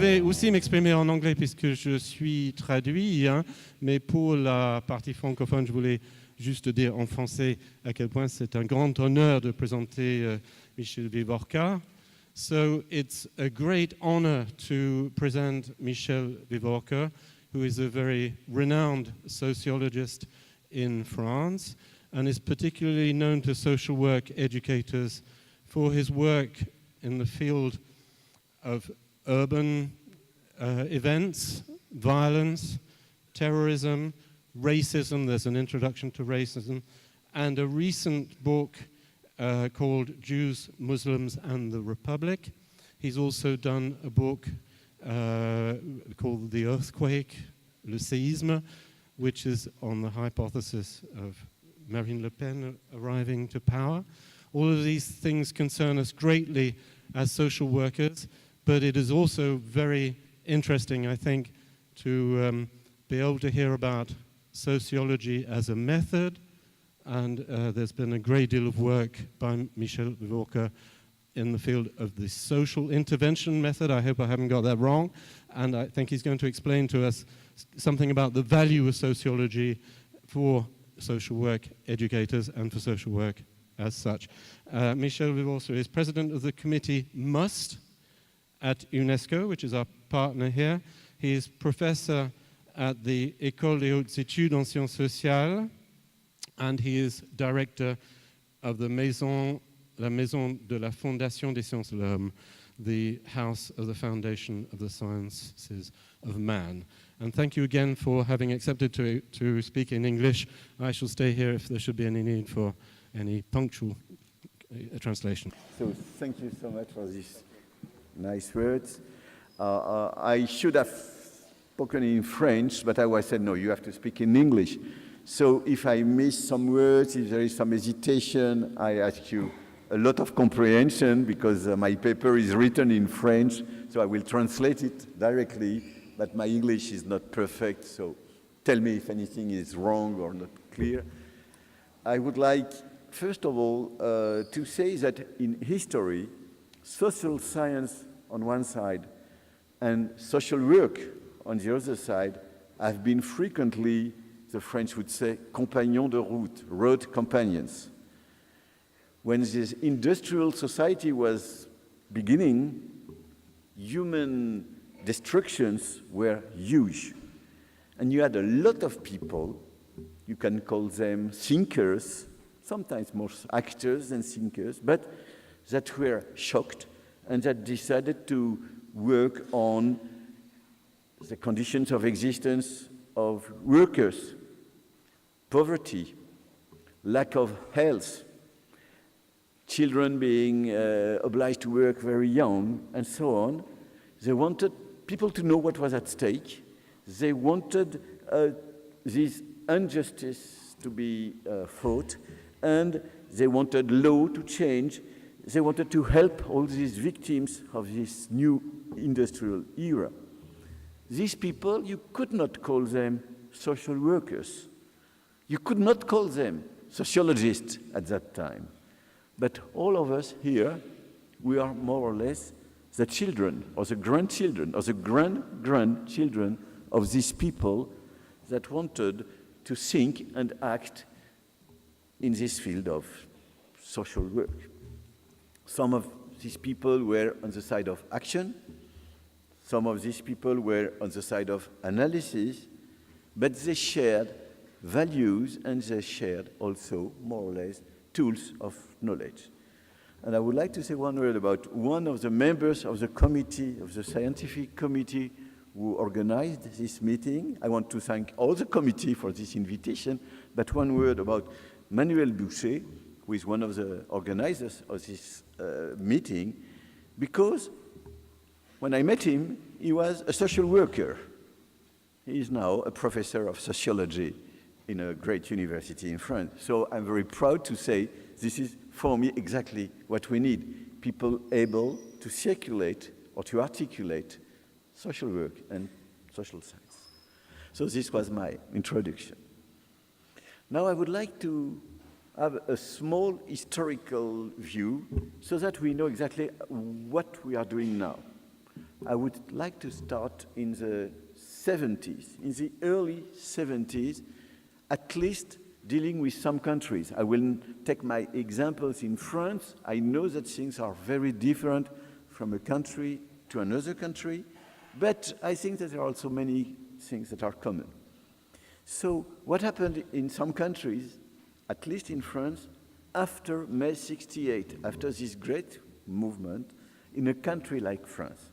vais aussi m'exprimer en anglais puisque je suis traduit, hein, mais pour la partie francophone, je voulais juste dire en français à quel point c'est un grand honneur de présenter Michel Wieviorka. So it's a great honor to present Michel Wieviorka, who is a very renowned sociologist in France and is particularly known to social work educators for his work in the field of urban events, violence, terrorism, racism. There's an introduction to racism, and a recent book called Jews, Muslims and the Republic. He's also done a book called The Earthquake, Le Séisme, which is on the hypothesis of Marine Le Pen arriving to power. All of these things concern us greatly as social workers, but it is also very interesting, I think, to be able to hear about sociology as a method, and there's been a great deal of work by Michel Wieviorka in the field of the social intervention method. I hope I haven't got that wrong, and I think he's going to explain to us something about the value of sociology for social work educators and for social work as such. Michel Wieviorka is president of the committee MUST at UNESCO, which is our partner here. He is professor at the École des Hautes Études en Sciences Sociales, and he is director of the La Maison de la Fondation des Sciences de l'Homme, the House of the Foundation of the Sciences of Man. And thank you again for having accepted to speak in English. I shall stay here if there should be any need for any punctual translation. So thank you so much for these nice words. I should have spoken in French, but I was said, no, you have to speak in English. So if I miss some words, if there is some hesitation, I ask you a lot of comprehension because my paper is written in French, so I will translate it directly, but my English is not perfect, so tell me if anything is wrong or not clear. I would like, first of all, to say that in history, social science on one side and social work on the other side have been frequently, the French would say, compagnons de route, road companions. When this industrial society was beginning, human destructions were huge. And you had a lot of people, you can call them thinkers, sometimes more actors than thinkers, but that were shocked and that decided to work on the conditions of existence of workers, poverty, lack of health, children being obliged to work very young, and so on. They wanted people to know what was at stake. They wanted this injustice to be fought, and they wanted law to change. They wanted to help all these victims of this new industrial era. These people, you could not call them social workers. You could not call them sociologists at that time. But all of us here, we are more or less the children or the grandchildren or the grand-grandchildren of these people that wanted to think and act in this field of social work. Some of these people were on the side of action. Some of these people were on the side of analysis, but they shared values and they shared also, more or less, tools of knowledge. And I would like to say one word about one of the members of the committee, of the scientific committee who organized this meeting. I want to thank all the committee for this invitation, but one word about Manuel Boucher, who is one of the organizers of this meeting, because when I met him, he was a social worker. He is now a professor of sociology in a great university in France. So I'm very proud to say this is, for me, exactly what we need. People able to circulate or to articulate social work and social science. So this was my introduction. Now I would like to have a small historical view so that we know exactly what we are doing now. I would like to start in the 70s, in the early 70s, at least dealing with some countries. I will take my examples in France. I know that things are very different from a country to another country, but I think that there are also many things that are common. So what happened in some countries, at least in France, after May 68, after this great movement, in a country like France,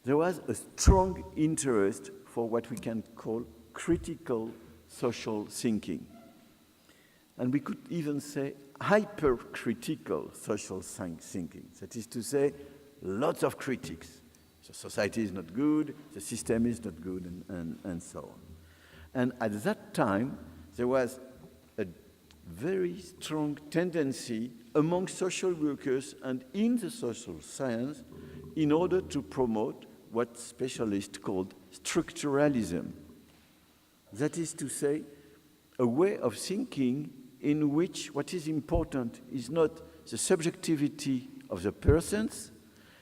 there was a strong interest for what we can call critical social thinking. And we could even say hypercritical social thinking. That is to say, lots of critics. The society is not good, the system is not good, and so on. And at that time, there was a very strong tendency among social workers and in the social science in order to promote what specialists called structuralism. That is to say, a way of thinking in which what is important is not the subjectivity of the persons,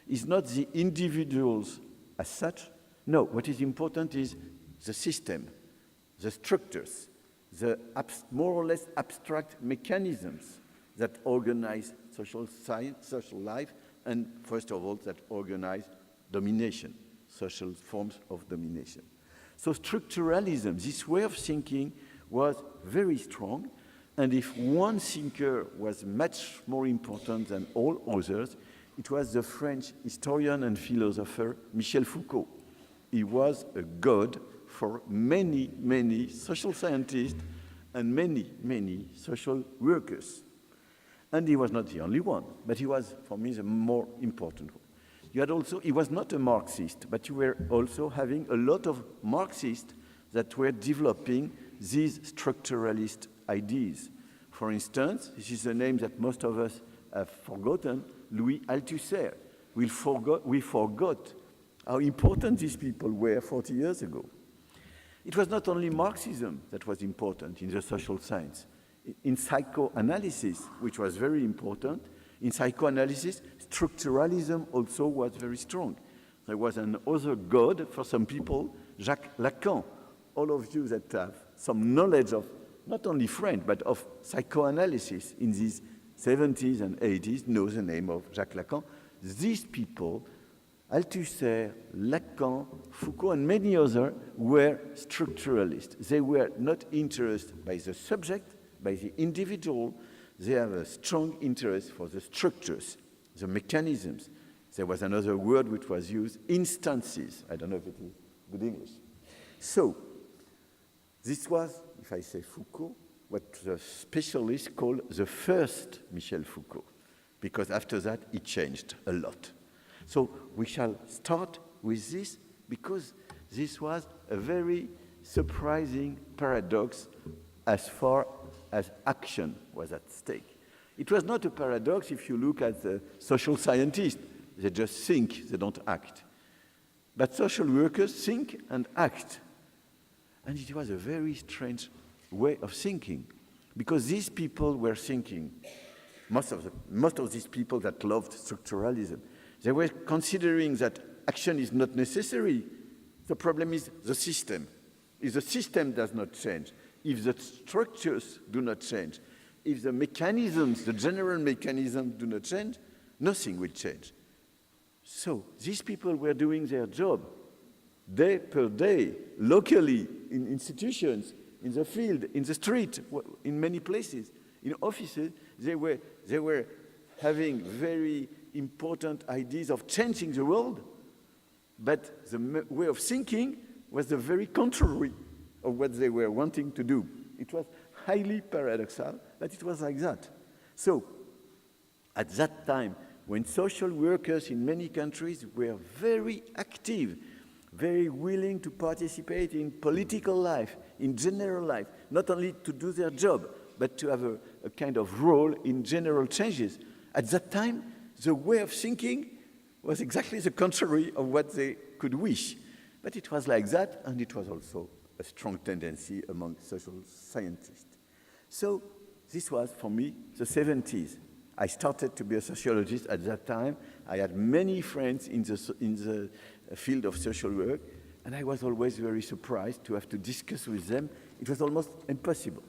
is not the individuals as such. No, what is important is the system, the structures, the more or less abstract mechanisms that organize social science, social life, and first of all, that organize domination, social forms of domination. So structuralism, this way of thinking, was very strong, and if one thinker was much more important than all others, it was the French historian and philosopher Michel Foucault. He was a god for many, many social scientists and many, many social workers. And he was not the only one, but he was, for me, the more important one. You had also, he was not a Marxist, but you were also having a lot of Marxists that were developing these structuralist ideas. For instance, this is a name that most of us have forgotten, Louis Althusser. We forgot how important these people were 40 years ago. It was not only Marxism that was important in the social science. In psychoanalysis, which was very important, in psychoanalysis, structuralism also was very strong. There was another god for some people, Jacques Lacan. All of you that have some knowledge of not only French, but of psychoanalysis in these 70s and 80s know the name of Jacques Lacan. These people, Althusser, Lacan, Foucault, and many others were structuralists. They were not interested by the subject, by the individual. They have a strong interest for the structures, the mechanisms. There was another word which was used, instances. I don't know if it is good English. So, this was, if I say Foucault, what the specialists call the first Michel Foucault, because after that it changed a lot. So we shall start with this because this was a very surprising paradox as far as action was at stake. It was not a paradox if you look at the social scientists. They just think, they don't act. But social workers think and act. And it was a very strange way of thinking, because these people were thinking, most of these people that loved structuralism, they were considering that action is not necessary. The problem is the system. If the system does not change, if the structures do not change, if the mechanisms, the general mechanisms do not change, nothing will change. So these people were doing their job day per day, locally, in institutions, in the field, in the street, in many places, in offices. They were having very important ideas of changing the world, but the way of thinking was the very contrary of what they were wanting to do. It was highly paradoxal, but it was like that. So, at that time, when social workers in many countries were very active, very willing to participate in political life, in general life, not only to do their job, but to have a kind of role in general changes. At that time, the way of thinking was exactly the contrary of what they could wish. But it was like that, and it was also a strong tendency among social scientists. So this was, for me, the 70s. I started to be a sociologist at that time. I had many friends in the field of social work, and I was always very surprised to have to discuss with them. It was almost impossible.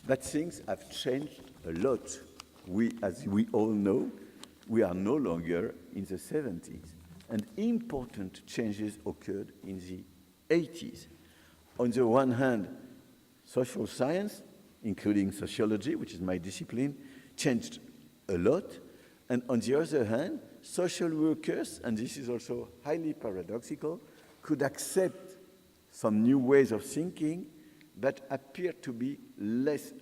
But things have changed a lot. As we all know, we are no longer in the 70s, and important changes occurred in the 80s. On the one hand, social science, including sociology, which is my discipline, changed a lot. And on the other hand, social workers, and this is also highly paradoxical, could accept some new ways of thinking, but appear to be less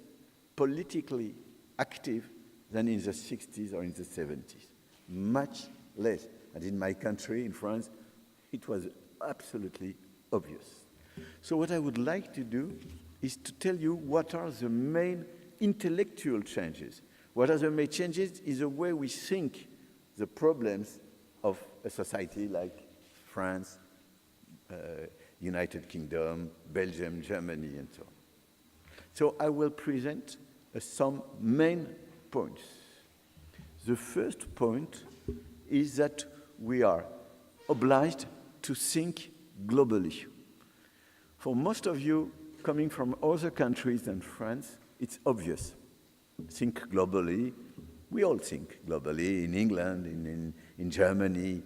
politically active than in the 60s or in the 70s. Much less. And in my country, in France, it was absolutely obvious. So what I would like to do is to tell you what are the main intellectual changes. What are the main changes is the way we think the problems of a society like France, United Kingdom, Belgium, Germany, and so on. So I will present some main points. The first point is that we are obliged to think globally. For most of you coming from other countries than France, it's obvious. Think globally. We all think globally in England, in Germany,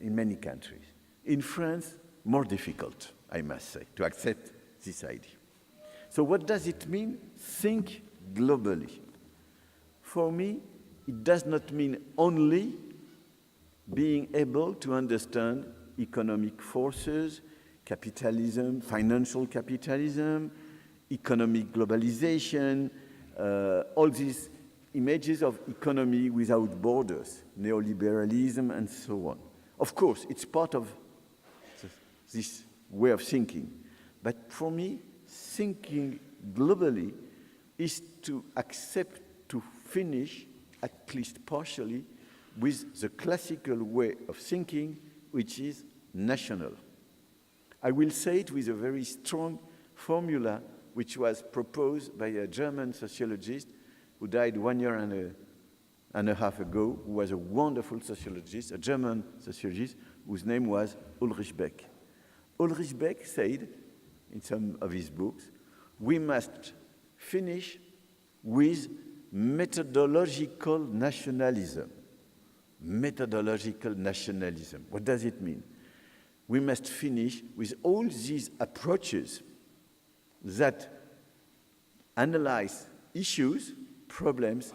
in many countries. In France, more difficult, I must say, to accept this idea. So what does it mean, think globally? For me, it does not mean only being able to understand economic forces, capitalism, financial capitalism, economic globalization, all these images of economy without borders, neoliberalism, and so on. Of course, it's part of this way of thinking. But for me, thinking globally is to accept to finish, at least partially, with the classical way of thinking, which is national. I will say it with a very strong formula which was proposed by a German sociologist who died 1 year and a half ago, who was a wonderful sociologist, a German sociologist, whose name was Ulrich Beck. Ulrich Beck said in some of his books, we must finish with methodological nationalism. Methodological nationalism. What does it mean? We must finish with all these approaches that analyze issues, problems,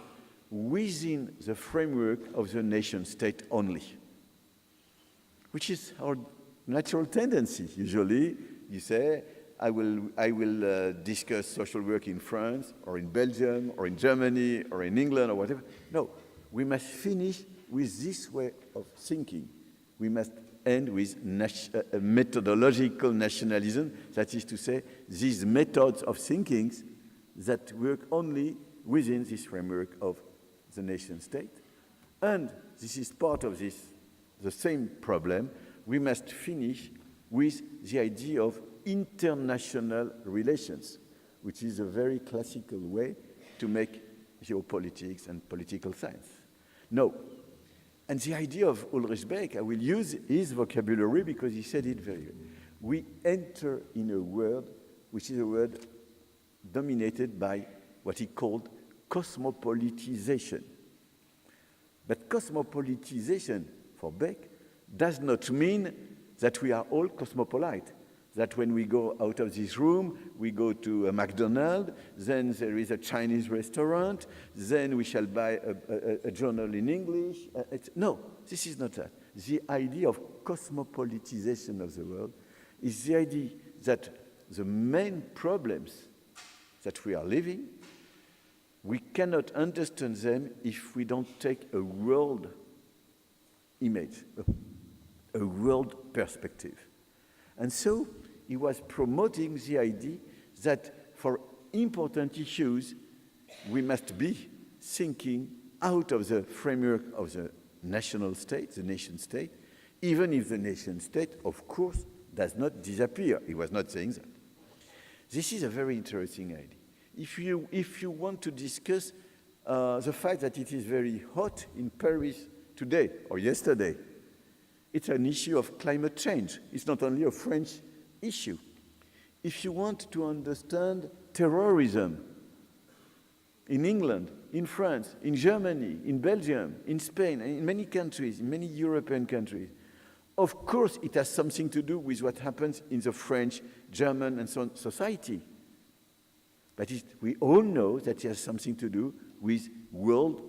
within the framework of the nation state only, which is our natural tendency. Usually, you say, I will discuss social work in France, or in Belgium, or in Germany, or in England, or whatever. No, we must finish with this way of thinking. We must end with methodological nationalism, that is to say, these methods of thinking that work only within this framework of the nation state. And this is part of the same problem. We must finish with the idea of international relations, which is a very classical way to make geopolitics and political science. No. And the idea of Ulrich Beck, I will use his vocabulary because he said it very well. We enter in a world which is a word dominated by what he called cosmopolitization. But cosmopolitization, for Beck, does not mean that we are all cosmopolite, that when we go out of this room, we go to a McDonald's, then there is a Chinese restaurant, then we shall buy a journal in English. No, this is not that. The idea of cosmopolitization of the world is the idea that the main problems that we are living, we cannot understand them if we don't take a world image, a world perspective. And so he was promoting the idea that for important issues, we must be thinking out of the framework of the national state, the nation state, even if the nation state, of course, does not disappear. He was not saying that. This is a very interesting idea. If you want to discuss the fact that it is very hot in Paris today or yesterday, it's an issue of climate change. It's not only a French issue. If you want to understand terrorism in England, in France, in Germany, in Belgium, in Spain, and in many countries, in many European countries, of course it has something to do with what happens in the French, German, and so on society. But we all know that it has something to do with world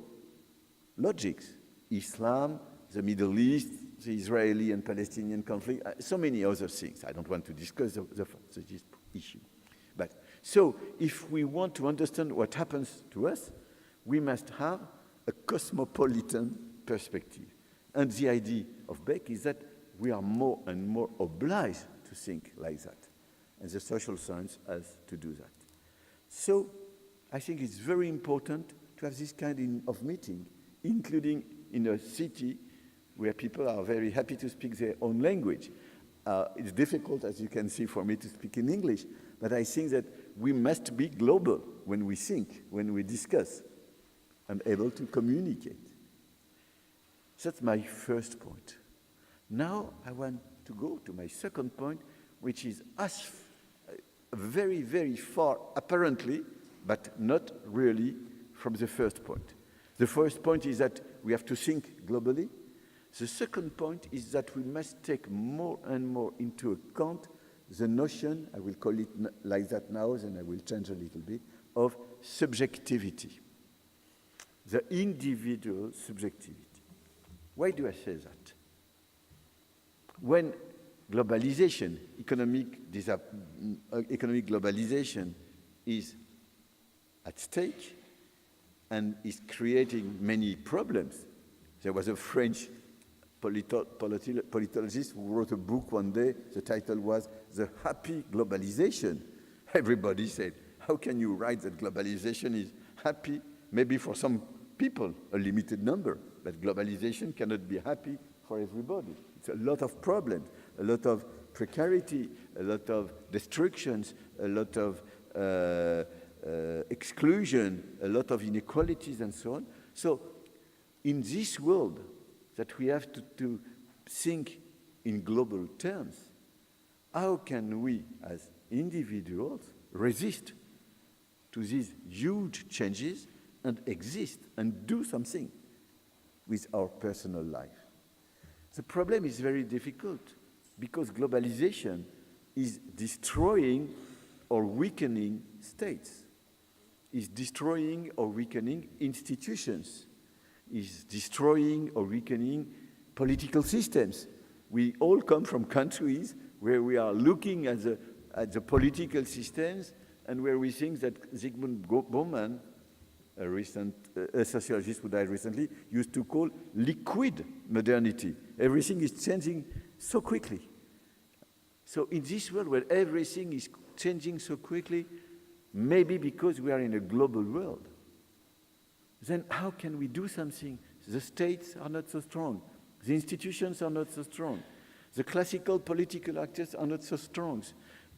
logics. Islam, the Middle East, the Israeli and Palestinian conflict, so many other things. I don't want to discuss the issue. But so if we want to understand what happens to us, we must have a cosmopolitan perspective. And the idea of Beck is that we are more and more obliged to think like that. And the social science has to do that. So I think it's very important to have this kind of meeting, including in a city where people are very happy to speak their own language. It's difficult, as you can see, for me to speak in English, but I think that we must be global when we think, when we discuss, and able to communicate. That's my first point. Now I want to go to my second point, which is very, very far, apparently, but not really from the first point. The first point is that we have to think globally. The second point is that we must take more and more into account the notion, I will call it like that now, then I will change a little bit, of subjectivity. The individual subjectivity. Why do I say that? When globalization, economic globalization is at stake and is creating many problems. There was a French politologist who wrote a book one day. The title was The Happy Globalization. Everybody said, how can you write that globalization is happy? Maybe for some people, a limited number, but globalization cannot be happy for everybody. It's a lot of problems, a lot of precarity, a lot of destructions, a lot of exclusion, a lot of inequalities and so on. So in this world that we have to think in global terms, how can we as individuals resist to these huge changes and exist and do something with our personal life? The problem is very difficult because globalization is destroying or weakening states, is destroying or weakening institutions, is destroying or weakening political systems. We all come from countries where we are looking at the political systems and where we think that Zygmunt Bauman, a sociologist who died recently, used to call liquid modernity. Everything is changing so quickly. So in this world where everything is changing so quickly, maybe because we are in a global world, then how can we do something? The states are not so strong. The institutions are not so strong. The classical political actors are not so strong.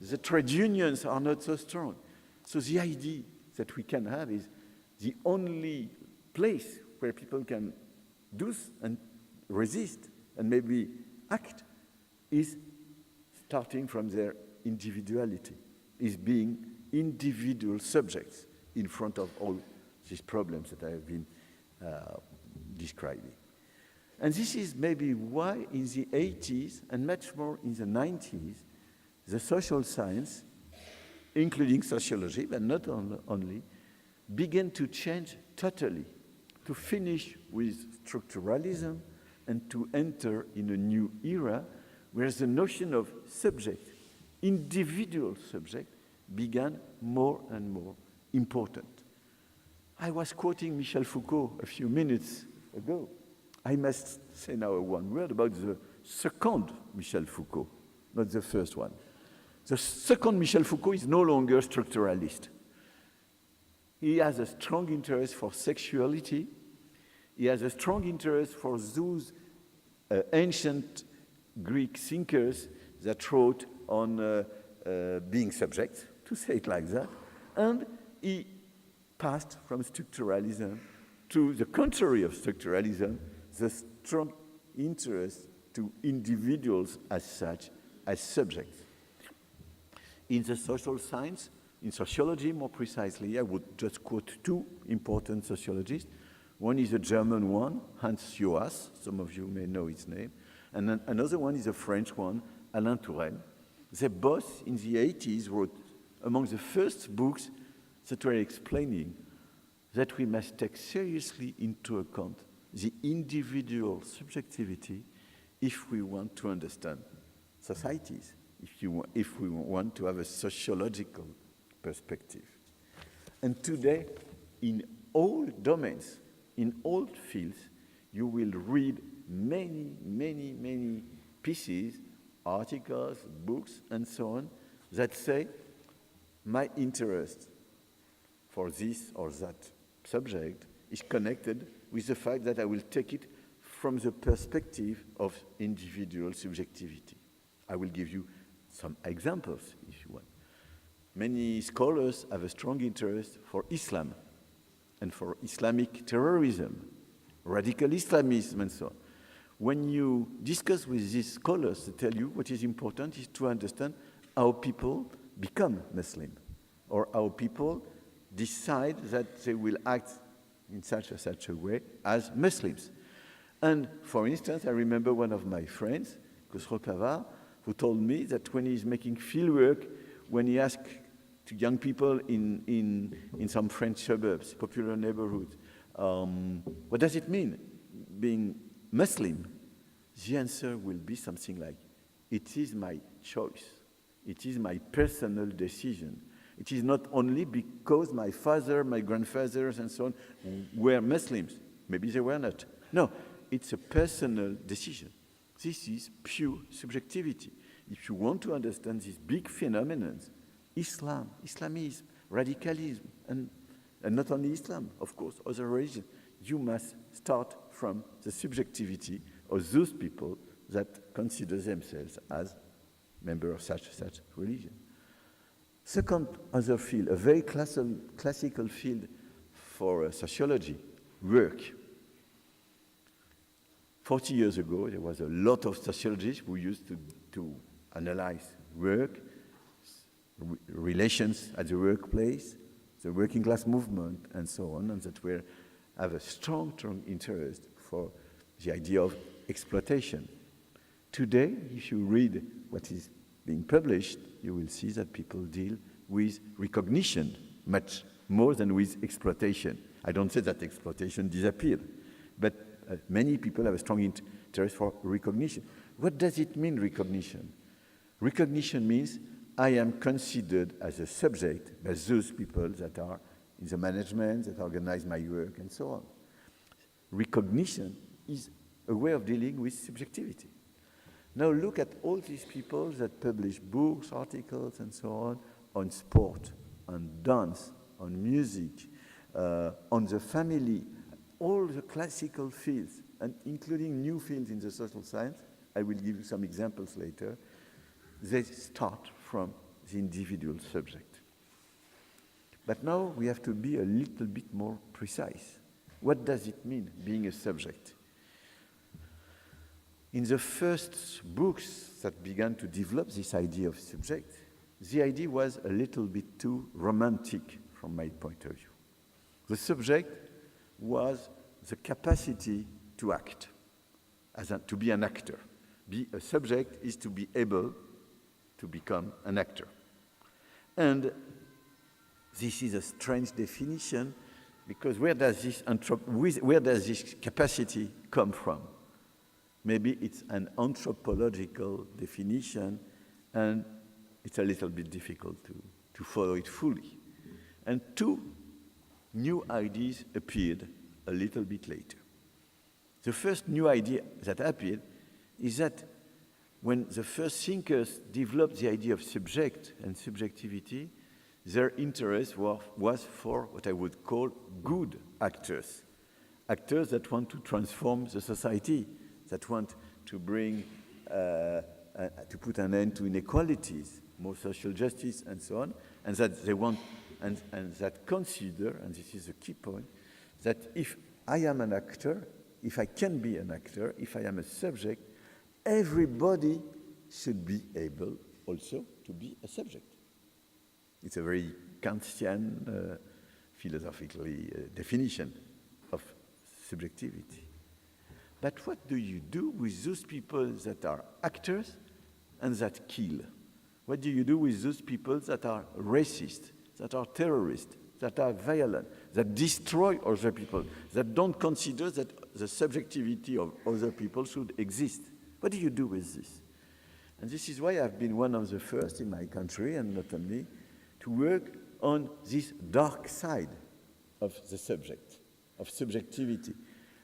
The trade unions are not so strong. So the idea that we can have is the only place where people can do and resist and maybe act is starting from their individuality, is being individual subjects in front of all these problems that I have been describing. And this is maybe why in the 80s and much more in the 90s, the social science, including sociology, but not only, began to change totally, to finish with structuralism and to enter in a new era where the notion of subject, individual subject, began more and more important. I was quoting Michel Foucault a few minutes ago. I must say now one word about the second Michel Foucault, not the first one. The second Michel Foucault is no longer structuralist. He has a strong interest for sexuality. He has a strong interest for those ancient Greek thinkers that wrote on being subject, to say it like that. And he passed from structuralism to the contrary of structuralism, the strong interest to individuals as such, as subjects. In the social science, in sociology more precisely, I would just quote two important sociologists. One is a German one, Hans Joas, some of you may know his name, and then another one is a French one, Alain Touraine. They both, in the 80s, wrote among the first books that were explaining that we must take seriously into account the individual subjectivity if we want to understand societies, if we want to have a sociological perspective. And today, in all domains, in all fields, you will read many, many, many pieces, articles, books, and so on, that say, my interest for this or that subject is connected with the fact that I will take it from the perspective of individual subjectivity. I will give you some examples, if you want. Many scholars have a strong interest for Islam and for Islamic terrorism, radical Islamism, and so on. When you discuss with these scholars, they tell you what is important is to understand how people become Muslim, or how people decide that they will act in such a way as Muslims. And for instance, I remember one of my friends, Khosrow Kavar, who told me that when he's making fieldwork, when he asked to young people in some French suburbs, popular neighborhoods, what does it mean being Muslim? The answer will be something like, it is my choice. It is my personal decision. It is not only because my father, my grandfathers, and so on were Muslims. Maybe they were not. No, it's a personal decision. This is pure subjectivity. If you want to understand these big phenomena, Islam, Islamism, radicalism, and not only Islam, of course, other religions, you must start from the subjectivity of those people that consider themselves as members of such religion. Second other field, a very classical field for sociology, work. 40 years ago, there was a lot of sociologists who used to analyze work, relations at the workplace, the working class movement, and so on, and that have a strong interest for the idea of exploitation. Today, if you read what is being published, you will see that people deal with recognition much more than with exploitation. I don't say that exploitation disappeared, but many people have a strong interest for recognition. What does it mean, recognition? Recognition means I am considered as a subject by those people that are in the management, that organize my work, and so on. Recognition is a way of dealing with subjectivity. Now look at all these people that publish books, articles, and so on sport, on dance, on music, on the family, all the classical fields, and including new fields in the social science. I will give you some examples later. They start from the individual subject. But now we have to be a little bit more precise. What does it mean, being a subject? In the first books that began to develop this idea of subject, the idea was a little bit too romantic from my point of view. The subject was the capacity to act, to be an actor. Be a subject is to be able to become an actor. And this is a strange definition, because where does this capacity come from? Maybe it's an anthropological definition, and it's a little bit difficult to follow it fully. And two new ideas appeared a little bit later. The first new idea that appeared is that when the first thinkers developed the idea of subject and subjectivity, their interest was for what I would call good actors. Actors that want to transform the society, that want to bring, to put an end to inequalities, more social justice, and so on, and that they want and that consider, and this is the key point, that if I am an actor, if I can be an actor, if I am a subject, everybody should be able also to be a subject. It's a very Kantian philosophically definition of subjectivity. But what do you do with those people that are actors and that kill? What do you do with those people that are racist, that are terrorists, that are violent, that destroy other people, that don't consider that the subjectivity of other people should exist? What do you do with this? And this is why I've been one of the first in my country, and not only, to work on this dark side of the subject, of subjectivity.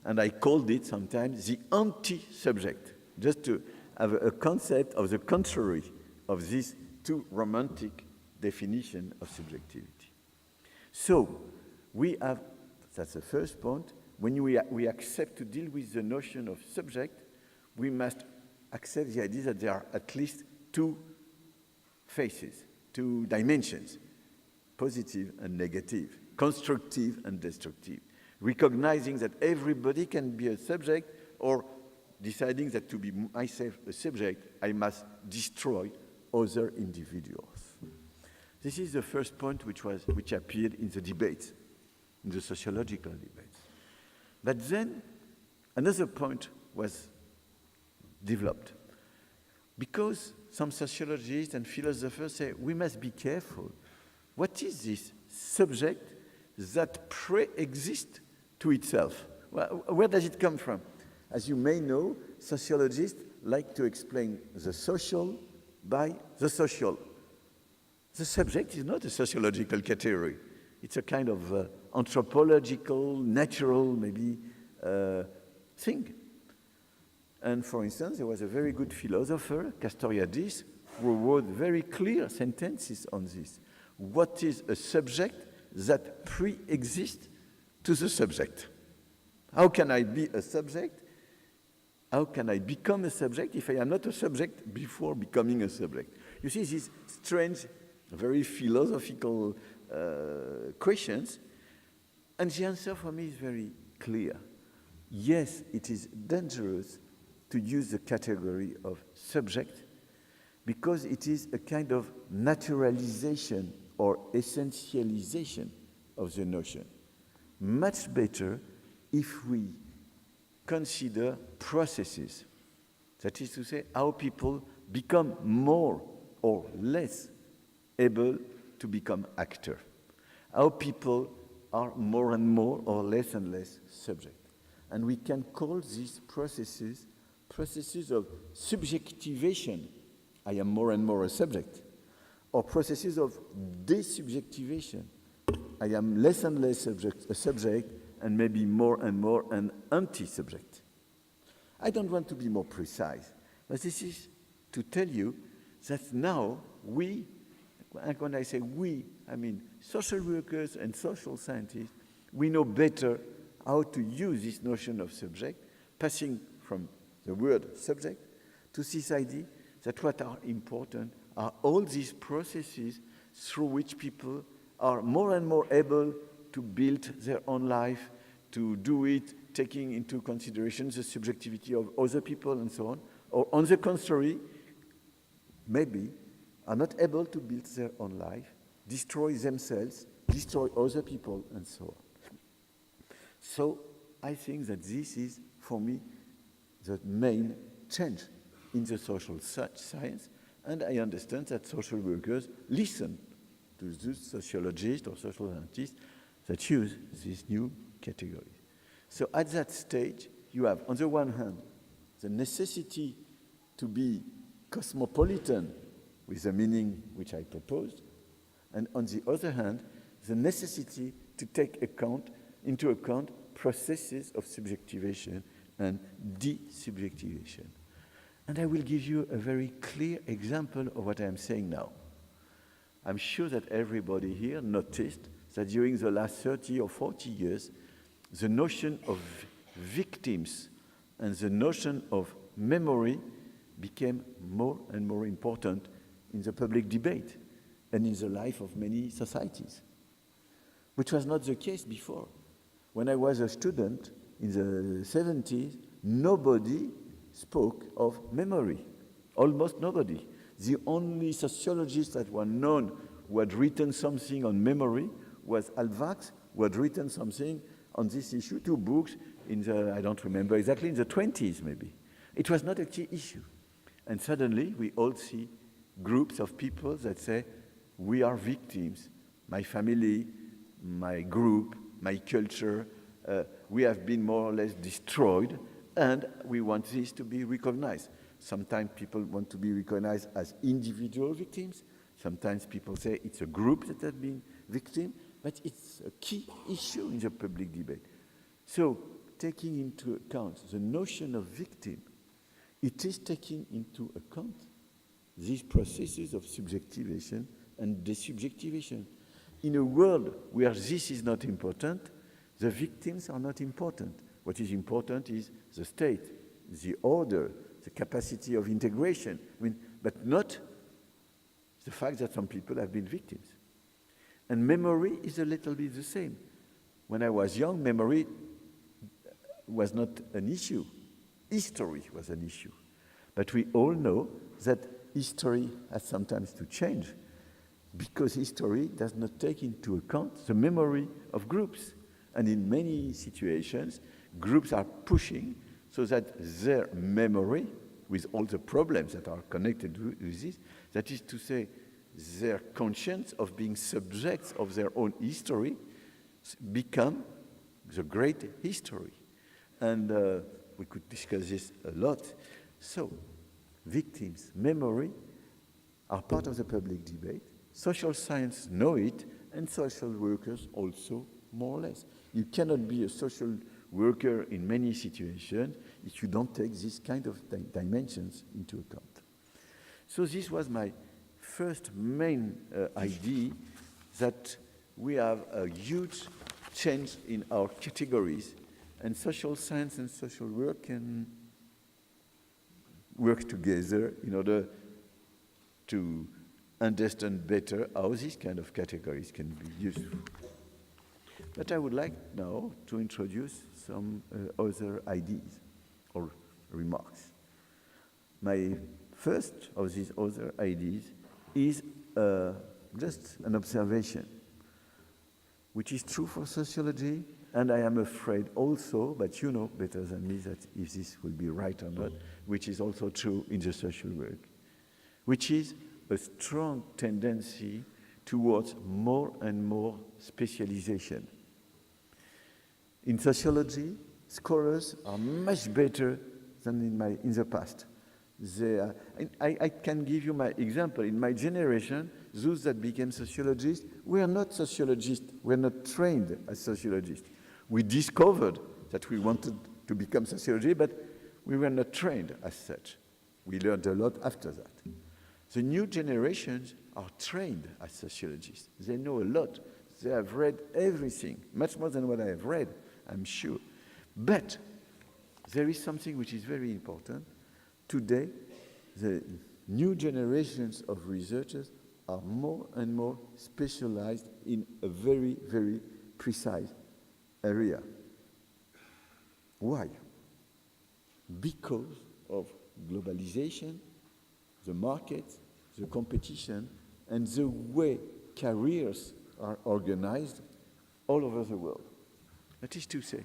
And I called it sometimes the anti-subject, just to have a concept of the contrary of this too romantic definition of subjectivity. So we have, that's the first point, when we accept to deal with the notion of subject, we must accept the idea that there are at least two faces, two dimensions, positive and negative, constructive and destructive, recognizing that everybody can be a subject, or deciding that to be myself a subject, I must destroy other individuals. This is the first point which appeared in the debates, in the sociological debates. But then another point was developed, because some sociologists and philosophers say we must be careful. What is this subject that pre-exists to itself? Well, where does it come from? As you may know, sociologists like to explain the social by the social. The subject is not a sociological category. It's a kind of anthropological, natural, maybe, thing. And for instance, there was a very good philosopher, Castoriadis, who wrote very clear sentences on this. What is a subject that pre-exists to the subject? How can I be a subject? How can I become a subject if I am not a subject before becoming a subject? You see, these strange, very philosophical questions, and the answer for me is very clear. Yes, it is dangerous to use the category of subject because it is a kind of naturalization or essentialization of the notion. Much better if we consider processes, that is to say, how people become more or less able to become actor, how people are more and more or less and less subject. And we can call these processes of subjectivation, I am more and more a subject, or processes of desubjectivation, I am less and less a subject, and maybe more and more an anti-subject. I don't want to be more precise, but this is to tell you that now we, and when I say we, I mean social workers and social scientists, we know better how to use this notion of subject, passing from the word subject to this idea that what are important are all these processes through which people are more and more able to build their own life, to do it taking into consideration the subjectivity of other people and so on, or on the contrary, maybe are not able to build their own life, destroy themselves, destroy other people, and so on. So I think that this is, for me, the main change in the social science, and I understand that social workers listen to those sociologists or social scientists that use these new categories. So at that stage, you have, on the one hand, the necessity to be cosmopolitan with the meaning which I proposed, and on the other hand, the necessity to take into account processes of subjectivation and desubjectivation. And I will give you a very clear example of what I am saying now. I'm sure that everybody here noticed that during the last 30 or 40 years, the notion of victims and the notion of memory became more and more important in the public debate and in the life of many societies. which was not the case before. When I was a student in the 70s, nobody spoke of memory, almost nobody. The only sociologists that were known who had written something on memory was Alvax, who had written something on this issue, 2 books in the, I don't remember exactly, in the 20s maybe. It was not a key issue. And suddenly we all see groups of people that say, we are victims. My family, my group, my culture, we have been more or less destroyed, and we want this to be recognized. Sometimes people want to be recognized as individual victims. Sometimes people say it's a group that has been victim, but it's a key issue in the public debate. So, taking into account the notion of victim, it is taking into account these processes of subjectivation and desubjectivation. In a world where this is not important, the victims are not important. What is important is the state, the order, the capacity of integration, but not the fact that some people have been victims. And memory is a little bit the same. When I was young, memory was not an issue. History was an issue. But we all know that history has sometimes to change because history does not take into account the memory of groups. And in many situations, groups are pushing so that their memory, with all the problems that are connected with this, that is to say, their conscience of being subjects of their own history, become the great history. And we could discuss this a lot. So, victims, memory, are part of the public debate. Social science know it, and social workers also, more or less. You cannot be a social worker in many situations if you don't take this kind of dimensions into account. So this was my first main idea, that we have a huge change in our categories, and social science and social work can work together in order to understand better how these kind of categories can be useful. But I would like now to introduce some other ideas or remarks. My first of these other ideas is just an observation, which is true for sociology, and I am afraid also, but you know better than me that if this will be right or not, which is also true in the social work, which is a strong tendency towards more and more specialization. In sociology, scholars are much better than in the past. I can give you my example. In my generation, those that became sociologists were not sociologists, were not trained as sociologists. We discovered that we wanted to become sociologists, but we were not trained as such. We learned a lot after that. The new generations are trained as sociologists. They know a lot. They have read everything, much more than what I have read, I'm sure. But there is something which is very important. Today, the new generations of researchers are more and more specialized in a very, very precise area. Why? Because of globalization, the market, the competition, and the way careers are organized all over the world. That is to say,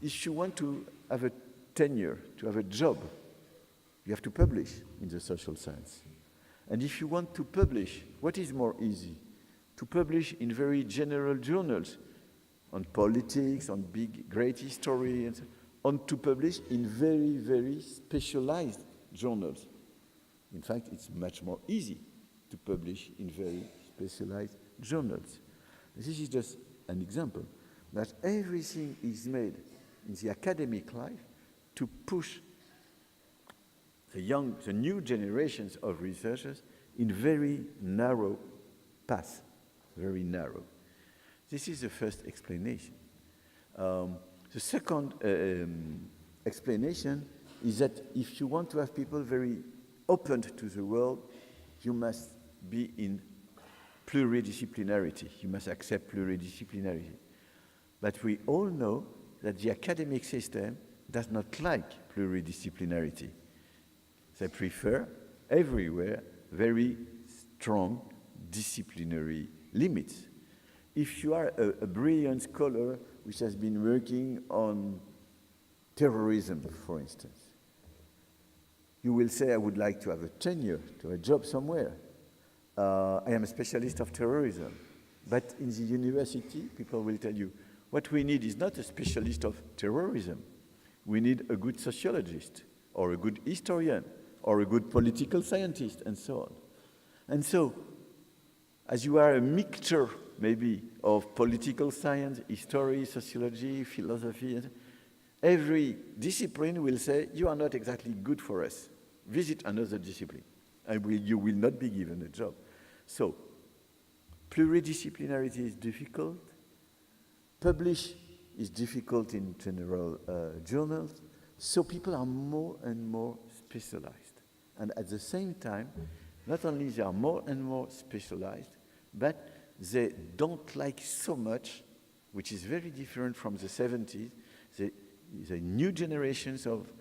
if you want to have a tenure, to have a job, you have to publish in the social science. And if you want to publish, what is more easy? To publish in very general journals on politics, on big, great history, and so on, to publish in very, very specialized journals. In fact, it's much more easy to publish in very specialized journals. This is just an example. That everything is made in the academic life to push the new generations of researchers in very narrow paths, very narrow. This is the first explanation. The second explanation is that if you want to have people very open to the world, you must be in pluridisciplinarity. You must accept pluridisciplinarity. But we all know that the academic system does not like pluridisciplinarity. They prefer everywhere very strong disciplinary limits. If you are a brilliant scholar which has been working on terrorism, for instance, you will say, I would like to have a tenure, to have a job somewhere. I am a specialist of terrorism. But in the university, people will tell you, what we need is not a specialist of terrorism. We need a good sociologist, or a good historian, or a good political scientist, and so on. And so, as you are a mixture, maybe, of political science, history, sociology, philosophy, every discipline will say, you are not exactly good for us. Visit another discipline, and you will not be given a job. So, pluridisciplinarity is difficult. Publish is difficult in general journals. So people are more and more specialized. And at the same time, not only they are more and more specialized, but they don't like so much, which is very different from the 70s, the new generations of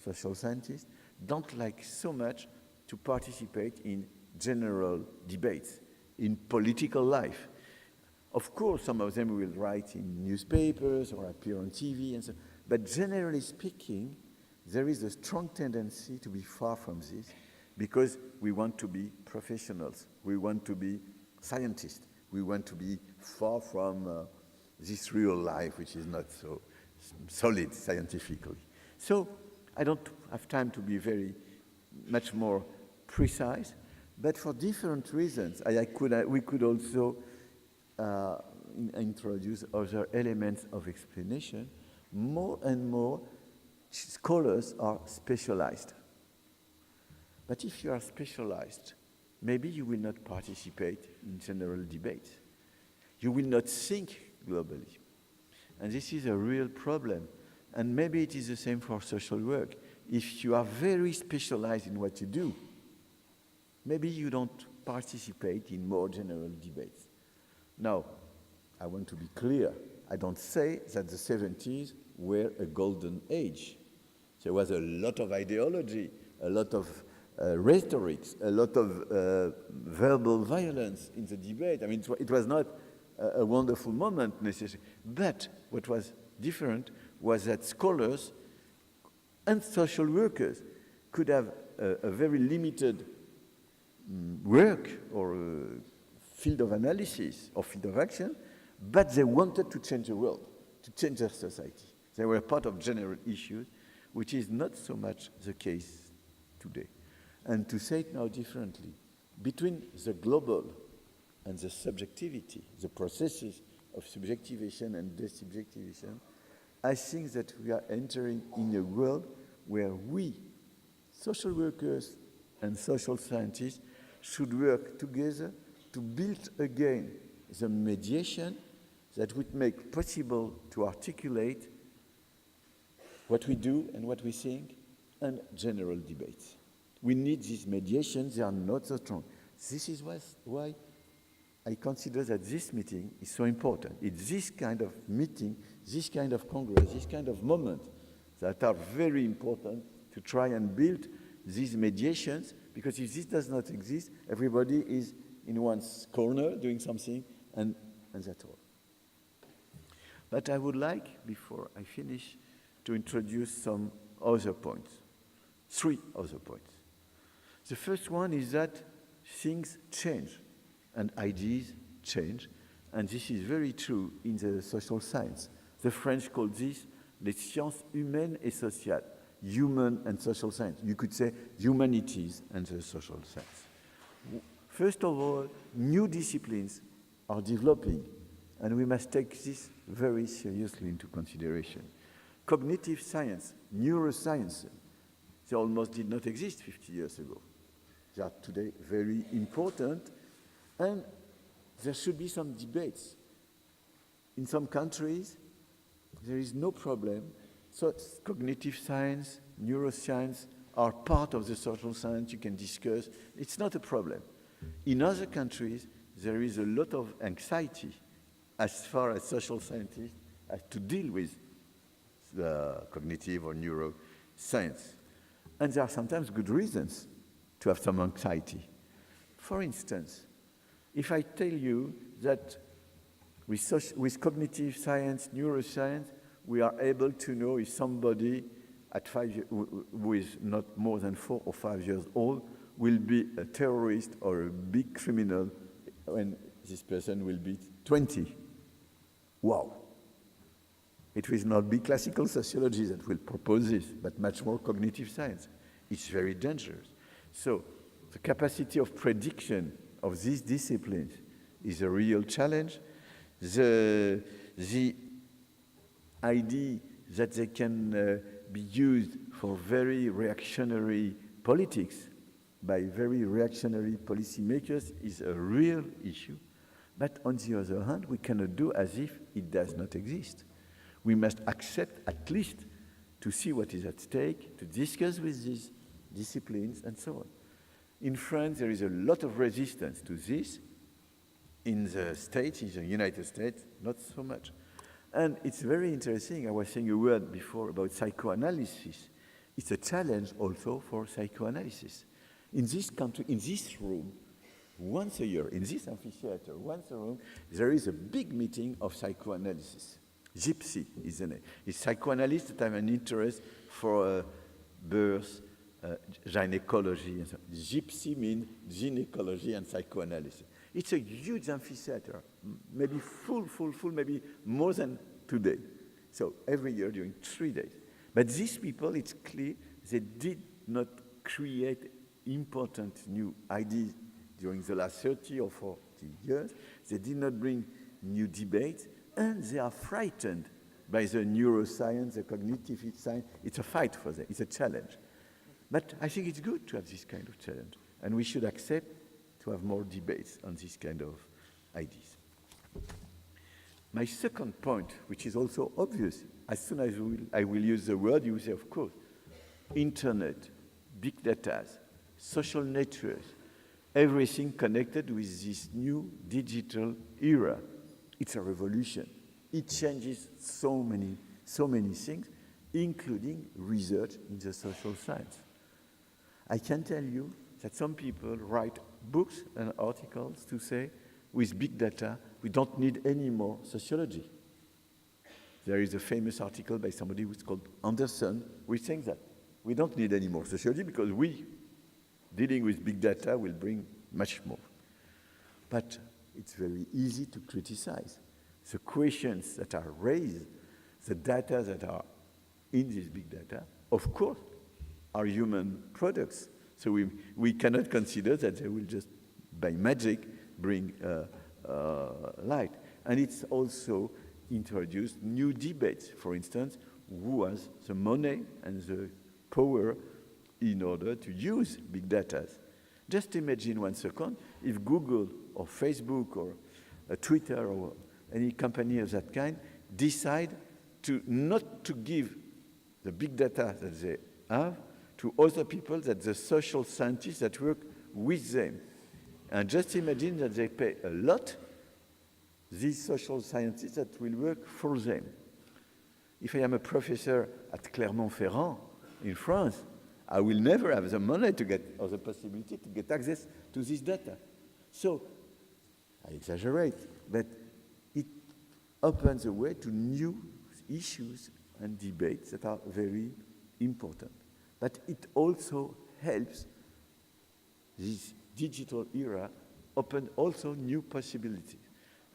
social scientists don't like so much to participate in general debates, in political life. Of course, some of them will write in newspapers or appear on TV, and so, but generally speaking, there is a strong tendency to be far from this because we want to be professionals. We want to be scientists. We want to be far from this real life, which is not so solid scientifically. So I don't have time to be very much more precise, but for different reasons, we could also introduce other elements of explanation. More and more scholars are specialized. But if you are specialized, maybe you will not participate in general debates. You will not think globally. And this is a real problem. And maybe it is the same for social work. If you are very specialized in what you do, maybe you don't participate in more general debates. Now, I want to be clear. I don't say that the 70s were a golden age. There was a lot of ideology, a lot of rhetoric, a lot of verbal violence in the debate. I mean, it was not a wonderful moment necessarily. But what was different was that scholars and social workers could have a very limited work or field of analysis or field of action, but they wanted to change the world, to change their society. They were part of general issues, which is not so much the case today. And to say it now differently, between the global and the subjectivity, the processes of subjectivation and desubjectivation, I think that we are entering in a world where we, social workers and social scientists, should work together to build again the mediation that would make possible to articulate what we do and what we think and general debates. We need these mediations, they are not so strong. This is why I consider that this meeting is so important. It's this kind of meeting, this kind of congress, this kind of moment that are very important to try and build these mediations, because if this does not exist, everybody is in one's corner doing something, and that's all. But I would like, before I finish, to introduce some other points, 3 other points. The first one is that things change and ideas change, and this is very true in the social science. The French call this les sciences humaines et sociales, human and social science. You could say humanities and the social science. First of all, new disciplines are developing, and we must take this very seriously into consideration. Cognitive science, neuroscience, they almost did not exist 50 years ago. They are today very important, and there should be some debates. In some countries, there is no problem. So cognitive science, neuroscience are part of the social science you can discuss. It's not a problem. In other countries, there is a lot of anxiety as far as social scientists have to deal with the cognitive or neuroscience. And there are sometimes good reasons to have some anxiety. For instance, if I tell you that with cognitive science, neuroscience, we are able to know if somebody at 5 years, who is not more than 4 or 5 years old, will be a terrorist or a big criminal when this person will be 20. Wow. It will not be classical sociology that will propose this, but much more cognitive science. It's very dangerous. So the capacity of prediction of these disciplines is a real challenge. The idea that they can be used for very reactionary politics by very reactionary policymakers is a real issue. But on the other hand, we cannot do as if it does not exist. We must accept at least to see what is at stake, to discuss with these disciplines, and so on. In France, there is a lot of resistance to this. In the States, in the United States, not so much. And it's very interesting. I was saying a word before about psychoanalysis. It's a challenge also for psychoanalysis. In this country, in this room, once a year, in this amphitheater, once a room, there is a big meeting of psychoanalysis. Gypsy is the name. It's psychoanalysts that have an interest for birth, gynecology, and so on. Gypsy means gynecology and psychoanalysis. It's a huge amphitheater, maybe full, maybe more than today. So every year during 3 days. But these people, it's clear, they did not create important new ideas during the last 30 or 40 years. They did not bring new debates, and they are frightened by the neuroscience, the cognitive science. It's a fight for them. It's a challenge. But I think it's good to have this kind of challenge, and we should accept to have more debates on this kind of ideas. My second point, which is also obvious, as soon as I will use the word, you will say, of course, internet, big data, social networks, everything connected with this new digital era. It's a revolution. It changes so many things, including research in the social science. I can tell you that some people write books and articles to say, with big data, we don't need any more sociology. There is a famous article by somebody who's called Anderson, who is saying that we don't need any more sociology because we, dealing with big data, will bring much more. But it's very easy to criticize. The questions that are raised, the data that are in this big data, of course, are human products. So we cannot consider that they will just, by magic, bring light. And it's also introduced new debates. For instance, who has the money and the power in order to use big data? Just imagine 1 second, if Google or Facebook or Twitter or any company of that kind decide to not to give the big data that they have to other people, that the social scientists that work with them. And just imagine that they pay a lot, these social scientists that will work for them. If I am a professor at Clermont-Ferrand in France, I will never have the money to get, or the possibility to get access to this data. So, I exaggerate, but it opens the way to new issues and debates that are very important. But it also helps this digital era open also new possibilities.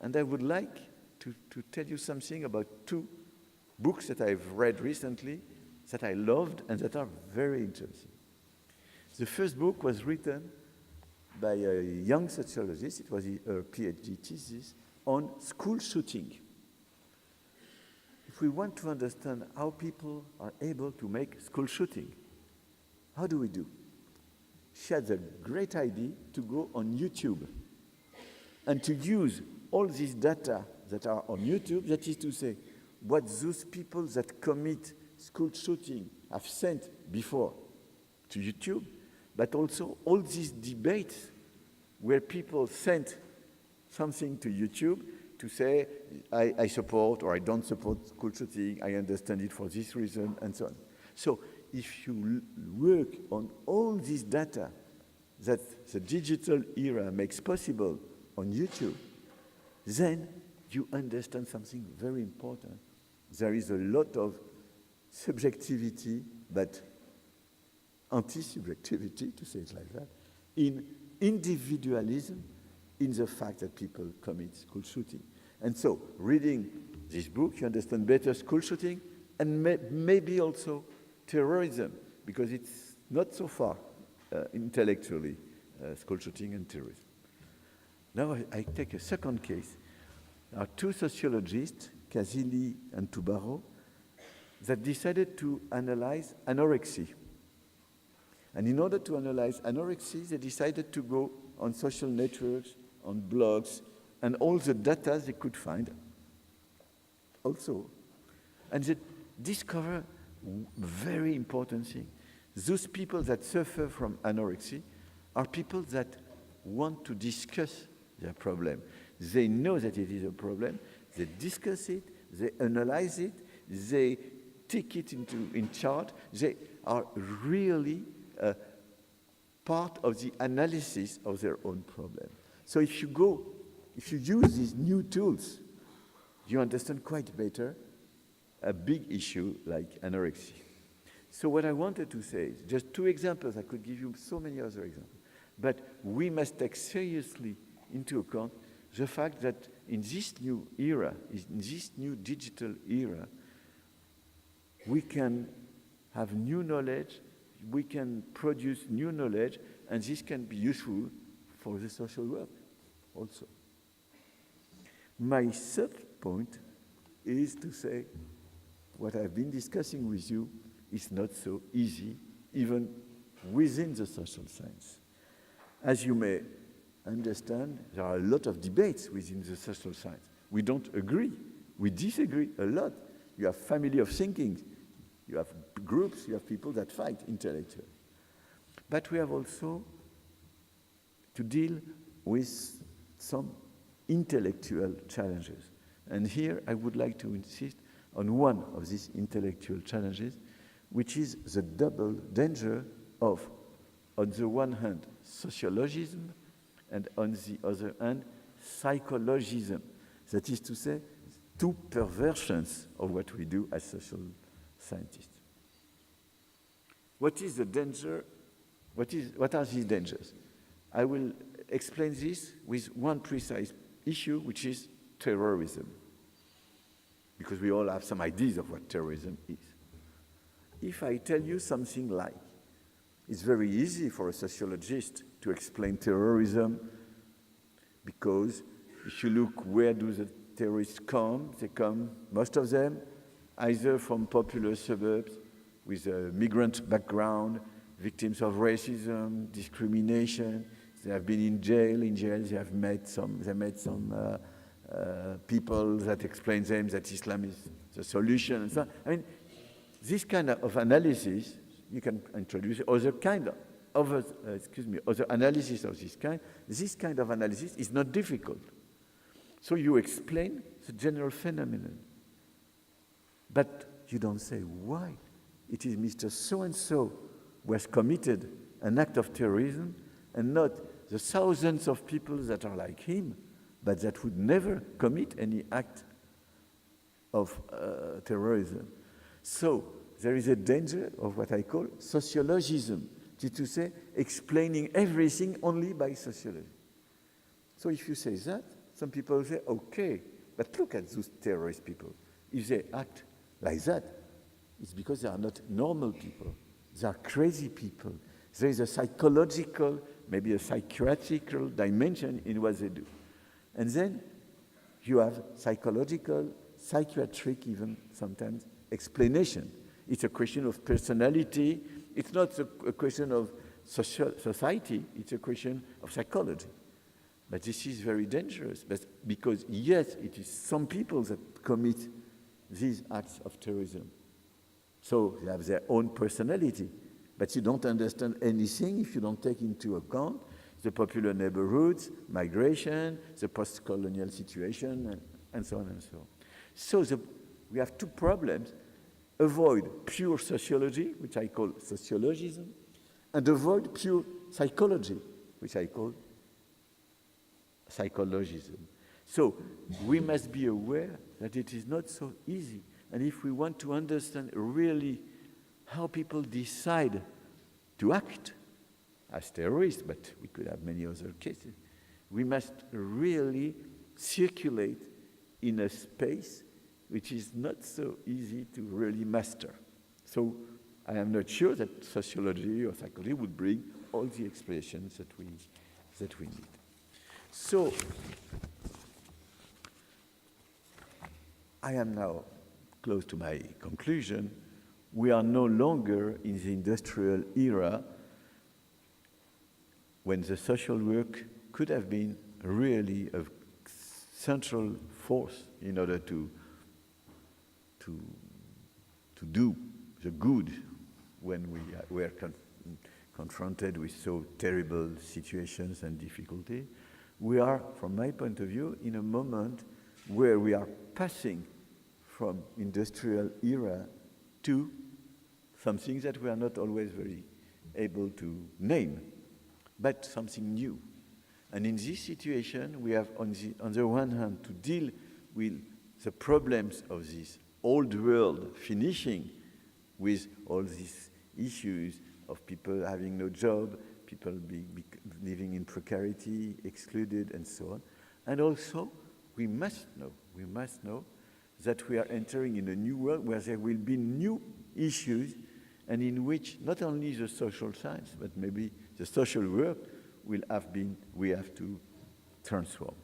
And I would like to tell you something about 2 books that I've read recently that I loved and that are very interesting. The first book was written by a young sociologist. It was her PhD thesis on school shooting. If we want to understand how people are able to make school shooting, how do we do? She had the great idea to go on YouTube and to use all these data that are on YouTube, that is to say, what those people that commit school shooting have sent before to YouTube, but also all these debates where people sent something to YouTube to say, I support or I don't support school shooting, I understand it for this reason, and so on. So if you work on all this data that the digital era makes possible on YouTube, then you understand something very important. There is a lot of subjectivity, but anti-subjectivity, to say it like that, in individualism, in the fact that people commit school shooting. And so, reading this book, you understand better school shooting and maybe also terrorism, because it's not so far intellectually, school shooting and terrorism. Now I take a second case. There are two sociologists, Kazili and Tubaro, that decided to analyze anorexia. And in order to analyze anorexia, they decided to go on social networks, on blogs, and all the data they could find also. And they discover very important thing. Those people that suffer from anorexia are people that want to discuss their problem. They know that it is a problem, they discuss it, they analyze it, they take it in charge, they are really part of the analysis of their own problem. So if you use these new tools, you understand quite better a big issue like anorexia. So what I wanted to say is just two examples. I could give you so many other examples. But we must take seriously into account the fact that in this new era, in this new digital era, we can have new knowledge, we can produce new knowledge, and this can be useful for the social work also. My third point is to say what I've been discussing with you is not so easy, even within the social science. As you may understand, there are a lot of debates within the social science. We don't agree. We disagree a lot. You have family of thinking. You have groups. You have people that fight intellectually. But we have also to deal with some intellectual challenges. And here I would like to insist on one of these intellectual challenges, which is the double danger of, on the one hand, sociologism, and on the other hand, psychologism. That is to say, two perversions of what we do as social scientists. What is the danger? What are these dangers? I will explain this with one precise issue, which is terrorism, because we all have some ideas of what terrorism is. If I tell you something like, it's very easy for a sociologist to explain terrorism, because if you look where do the terrorists come, they come, most of them, either from popular suburbs with a migrant background, victims of racism, discrimination. They have been in jail they have met some people that explain them that Islam is the solution and so on. I mean, this kind of analysis, you can introduce other analysis of this kind. This kind of analysis is not difficult. So you explain the general phenomenon, but you don't say why. It is Mr. So-and-so who has committed an act of terrorism and not the thousands of people that are like him, but that would never commit any act of terrorism. So there is a danger of what I call sociologism, which is to say explaining everything only by sociology. So if you say that, some people say, okay, but look at those terrorist people. If they act like that, it's because they are not normal people. They are crazy people. There is a psychological, maybe a psychiatrical dimension in what they do. And then you have psychological, psychiatric even sometimes explanation. It's a question of personality. It's not a question of society. It's a question of psychology. But this is very dangerous because, yes, it is some people that commit these acts of terrorism. So they have their own personality. But you don't understand anything if you don't take into account the popular neighborhoods, migration, the post-colonial situation, and so on and so on. So we have two problems. Avoid pure sociology, which I call sociologism, and avoid pure psychology, which I call psychologism. So we must be aware that it is not so easy. And if we want to understand really how people decide to act as terrorists, but we could have many other cases, we must really circulate in a space which is not so easy to really master. So I am not sure that sociology or psychology would bring all the expressions that we need. So I am now close to my conclusion. We are no longer in the industrial era when the social work could have been really a central force in order to do the good when we were confronted with so terrible situations and difficulties. We are, from my point of view, in a moment where we are passing from industrial era to something that we are not always very able to name, but something new. And in this situation, we have on the one hand to deal with the problems of this old world finishing with all these issues of people having no job, people living in precarity, excluded, and so on. And also, we must know that we are entering in a new world where there will be new issues and in which not only the social science, but maybe the social work we have to transform.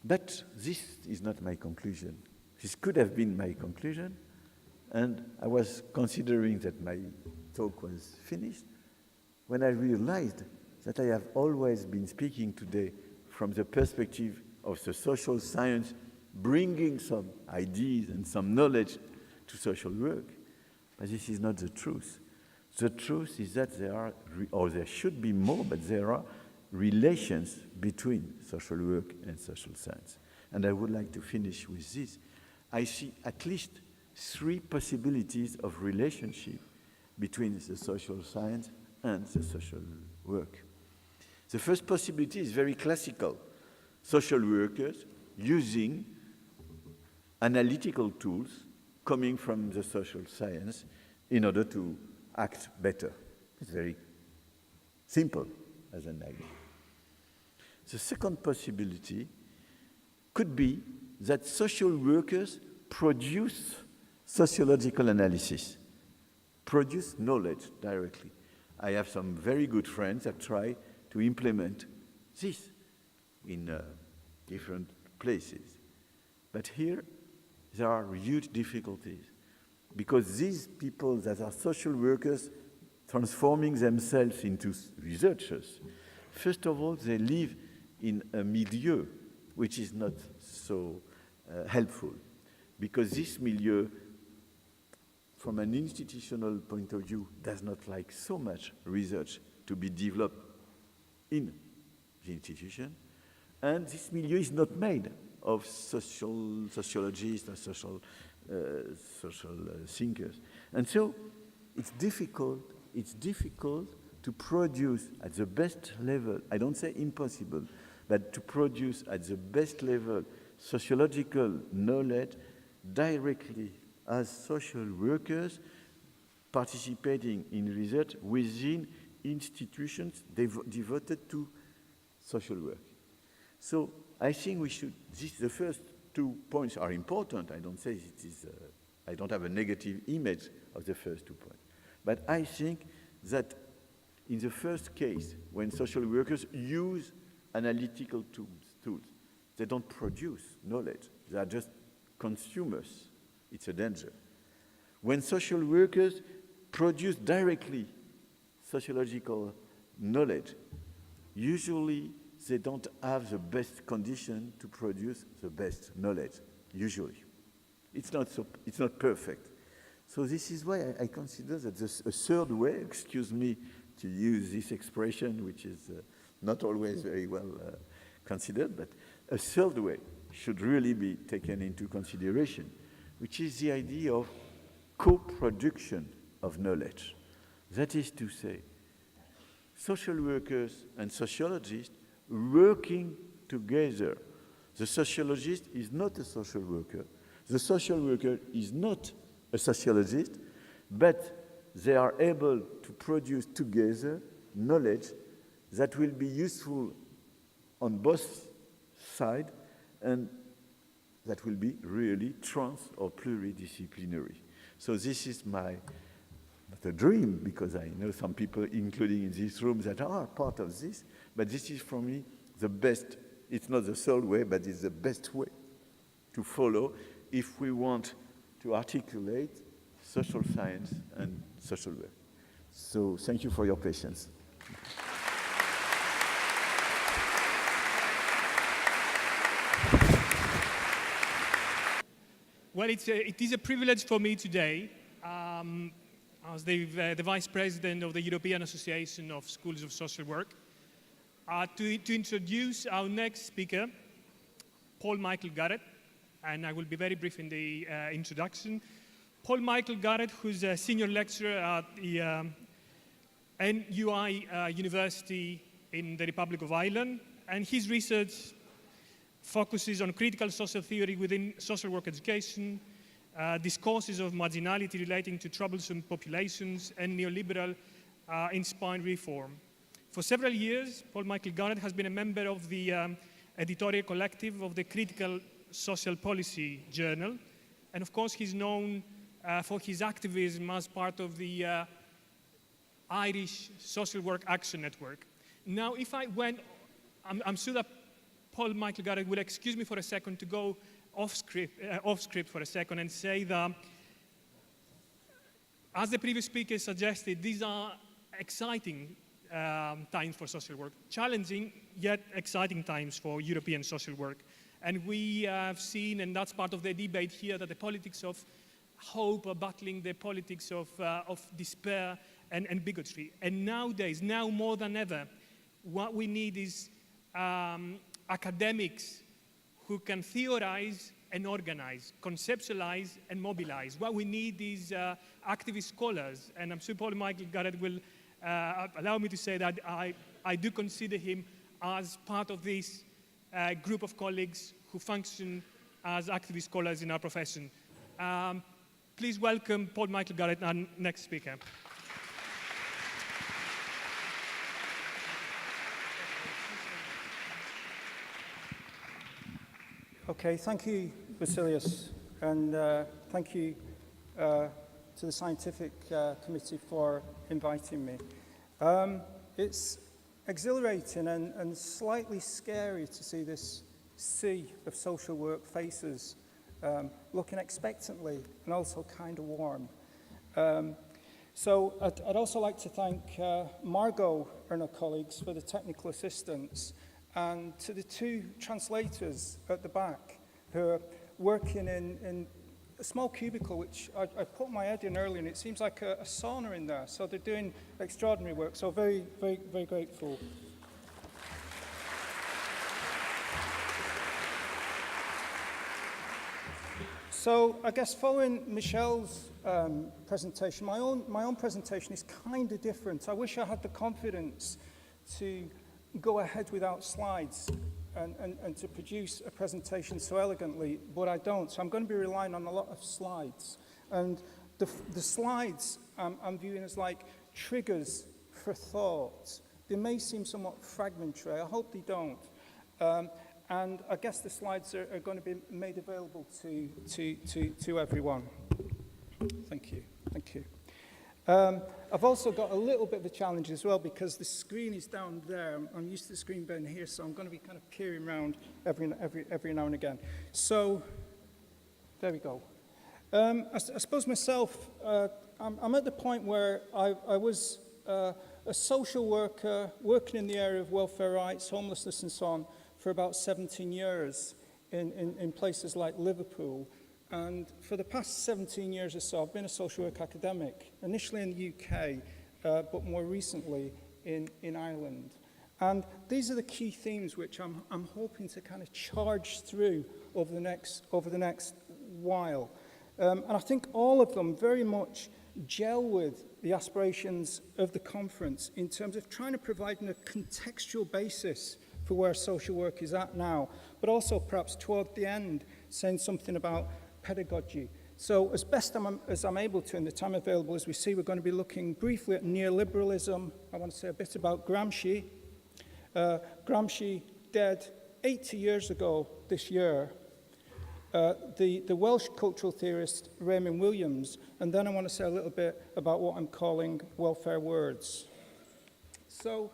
But this is not my conclusion. This could have been my conclusion, and I was considering that my talk was finished when I realized that I have always been speaking today from the perspective of the social science, bringing some ideas and some knowledge to social work. But this is not the truth. The truth is that there should be more, but there are relations between social work and social science. And I would like to finish with this. I see at least three possibilities of relationship between the social science and the social work. The first possibility is very classical. Social workers using analytical tools coming from the social science in order to act better. It's very simple as an idea. The second possibility could be that social workers produce sociological analysis, produce knowledge directly. I have some very good friends that try to implement this in different places. But here, there are huge difficulties because these people that are social workers transforming themselves into researchers, first of all, they live in a milieu which is not so helpful because this milieu, from an institutional point of view, does not like so much research to be developed in the institution, and this milieu is not made of sociologists or social thinkers. And so it's difficult to produce at the best level, I don't say impossible, but to produce at the best level sociological knowledge directly as social workers participating in research within institutions devoted to social work. So I think the first 2 points are important. I don't say it is, I don't have a negative image of the first 2 points. But I think that in the first case, when social workers use analytical tools, they don't produce knowledge. They are just consumers. It's a danger. When social workers produce directly sociological knowledge, usually they don't have the best condition to produce the best knowledge, usually. It's not perfect. So this is why I consider that a third way, excuse me to use this expression, which is not always very well considered, but a third way should really be taken into consideration, which is the idea of co-production of knowledge. That is to say, social workers and sociologists working together. The sociologist is not a social worker. The social worker is not a sociologist, but they are able to produce together knowledge that will be useful on both sides and that will be really trans or pluridisciplinary. So this is my, not a dream, because I know some people, including in this room, that are part of this, but this is for me the best. It's not the third way, but it's the best way to follow if we want to articulate social science and social work. So thank you for your patience. Well, it is a privilege for me today, as the Vice President of the European Association of Schools of Social Work, to introduce our next speaker, Paul Michael Garrett, and I will be very brief in the introduction. Paul Michael Garrett, who's a senior lecturer at the NUI University in the Republic of Ireland, and his research focuses on critical social theory within social work education, discourses of marginality relating to troublesome populations, and neoliberal inspired reform. For several years, Paul Michael Garrett has been a member of the editorial collective of the Critical Social Policy Journal, and of course he's known for his activism as part of the Irish Social Work Action Network. Now, if I went, I'm sure that Paul Michael Garrett will excuse me for a second to go off script for a second and say that, as the previous speaker suggested, these are exciting times for social work, challenging yet exciting times for European social work. And we have seen, and that's part of the debate here, that the politics of hope are battling the politics of despair and bigotry. And nowadays, now more than ever, what we need is academics who can theorize and organize, conceptualize and mobilize. What we need is activist scholars, and I'm sure Paul Michael Garrett will allow me to say that I do consider him as part of this group of colleagues who function as activist scholars in our profession. Please welcome Paul Michael Garrett, our next speaker. Okay, thank you, Basilius, and thank you to the Scientific Committee for inviting me. It's exhilarating and slightly scary to see this sea of social work faces looking expectantly and also kind of warm. So I'd also like to thank Margot and her colleagues for the technical assistance, and to the two translators at the back who are working in a small cubicle, which I put my head in earlier, and it seems like a sauna in there. So they're doing extraordinary work. So very, very, very grateful. So I guess following Michel's presentation, my own presentation is kind of different. I wish I had the confidence to go ahead without slides and to produce a presentation so elegantly, but I don't. So I'm going to be relying on a lot of slides. And the slides I'm viewing as like triggers for thought. They may seem somewhat fragmentary. I hope they don't. And I guess the slides are going to be made available to everyone. Thank you. Thank you. I've also got a little bit of a challenge as well, because the screen is down there. I'm used to the screen being here, so I'm going to be kind of peering around every now and again. So there we go. I suppose myself, I'm at the point where I was a social worker working in the area of welfare rights, homelessness and so on for about 17 years in places like Liverpool. And for the past 17 years or so, I've been a social work academic, initially in the UK, but more recently in Ireland. And these are the key themes which I'm hoping to kind of charge through over the next while. And I think all of them very much gel with the aspirations of the conference in terms of trying to provide a contextual basis for where social work is at now, but also perhaps toward the end saying something about pedagogy. So as best as I'm able to in the time available, as we see, we're going to be looking briefly at neoliberalism. I want to say a bit about Gramsci. Gramsci dead 80 years ago this year. The Welsh cultural theorist Raymond Williams, and then I want to say a little bit about what I'm calling welfare words. So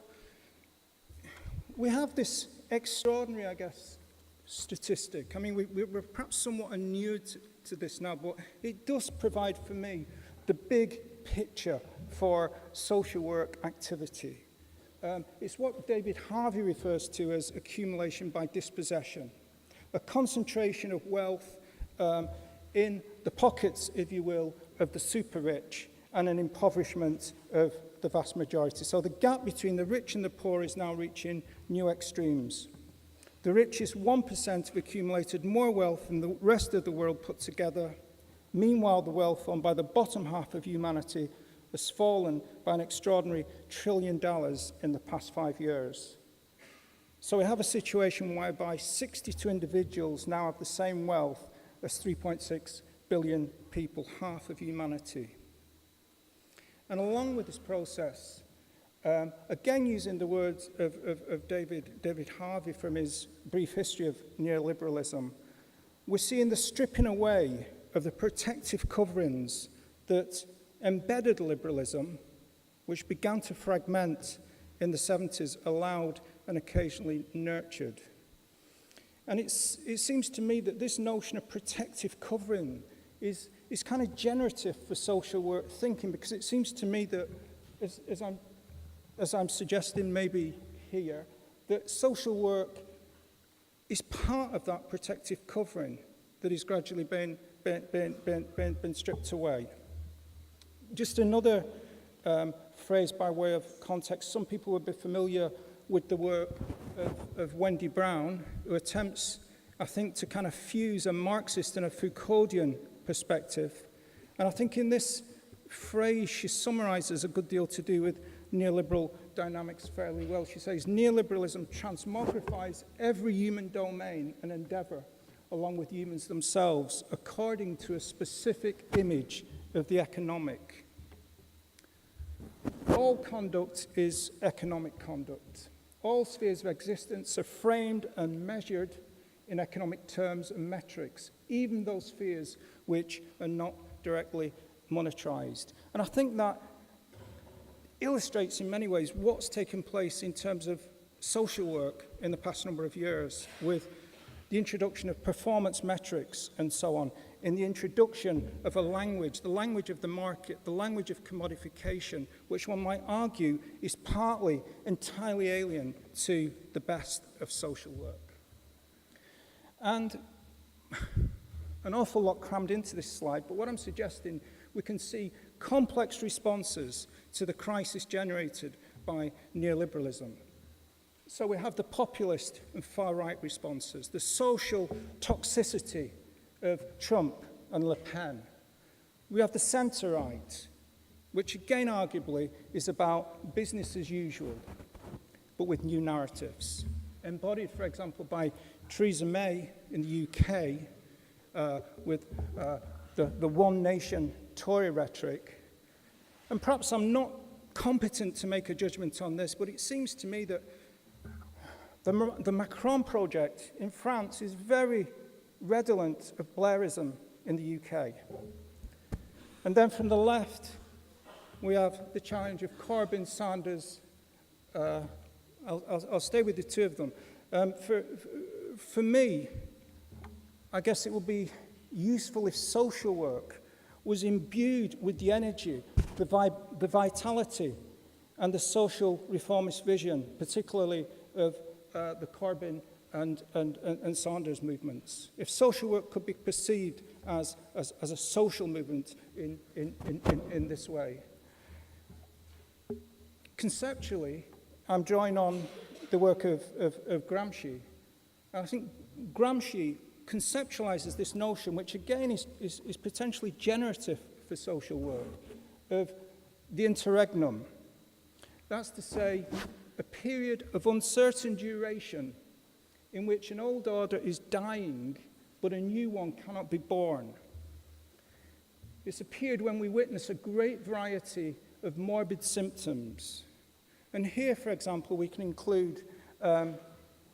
we have this extraordinary, I guess, statistic. I mean, we're perhaps somewhat inured to this now, but it does provide for me the big picture for social work activity. It's what David Harvey refers to as accumulation by dispossession, a concentration of wealth in the pockets, if you will, of the super rich and an impoverishment of the vast majority. So the gap between the rich and the poor is now reaching new extremes. The richest 1% have accumulated more wealth than the rest of the world put together. Meanwhile, the wealth owned by the bottom half of humanity has fallen by an extraordinary $1 trillion in the past 5 years. So we have a situation whereby 62 individuals now have the same wealth as 3.6 billion people, half of humanity. And along with this process, again using the words of David Harvey from his brief history of neoliberalism, we're seeing the stripping away of the protective coverings that embedded liberalism, which began to fragment in the 70s, allowed and occasionally nurtured. And it seems to me that this notion of protective covering is kind of generative for social work thinking, because it seems to me that, as I'm suggesting maybe here, that social work is part of that protective covering that is gradually being stripped away. Just another phrase by way of context. Some people would be familiar with the work of Wendy Brown, who attempts, I think, to kind of fuse a Marxist and a Foucauldian perspective. And I think in this phrase, she summarizes a good deal to do with neoliberal dynamics fairly well. She says, neoliberalism transmogrifies every human domain and endeavor, along with humans themselves, according to a specific image of the economic. All conduct is economic conduct. All spheres of existence are framed and measured in economic terms and metrics, even those spheres which are not directly monetized. And I think that illustrates in many ways what's taken place in terms of social work in the past number of years, with the introduction of performance metrics and so on, in the introduction of a language, the language of the market, the language of commodification, which one might argue is partly entirely alien to the best of social work. And an awful lot crammed into this slide, but what I'm suggesting, we can see complex responses to the crisis generated by neoliberalism. So we have the populist and far-right responses, the social toxicity of Trump and Le Pen. We have the centre-right, which again arguably is about business as usual, but with new narratives, embodied, for example, by Theresa May in the UK, with the one nation Tory rhetoric. And perhaps I'm not competent to make a judgment on this, but it seems to me that the Macron project in France is very redolent of Blairism in the UK. And then from the left, we have the challenge of Corbyn, Sanders. I'll stay with the two of them. For me, I guess it would be useful if social work was imbued with the energy, the vitality, and the social reformist vision, particularly of the Corbyn and Sanders movements. If social work could be perceived as a social movement in this way. Conceptually, I'm drawing on the work of Gramsci. And I think Gramsci conceptualizes this notion, which again is potentially generative for social work, of the interregnum. That's to say, a period of uncertain duration in which an old order is dying, but a new one cannot be born. It's a period when we witness a great variety of morbid symptoms. And here, for example, we can include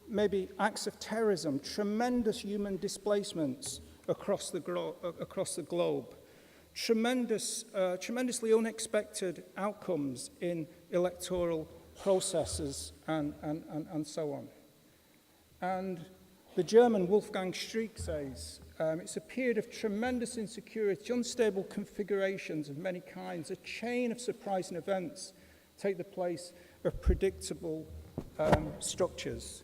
maybe acts of terrorism, tremendous human displacements across the globe, tremendously unexpected outcomes in electoral processes, and so on. And the German Wolfgang Streeck says, it's a period of tremendous insecurity, unstable configurations of many kinds, a chain of surprising events take the place of predictable structures.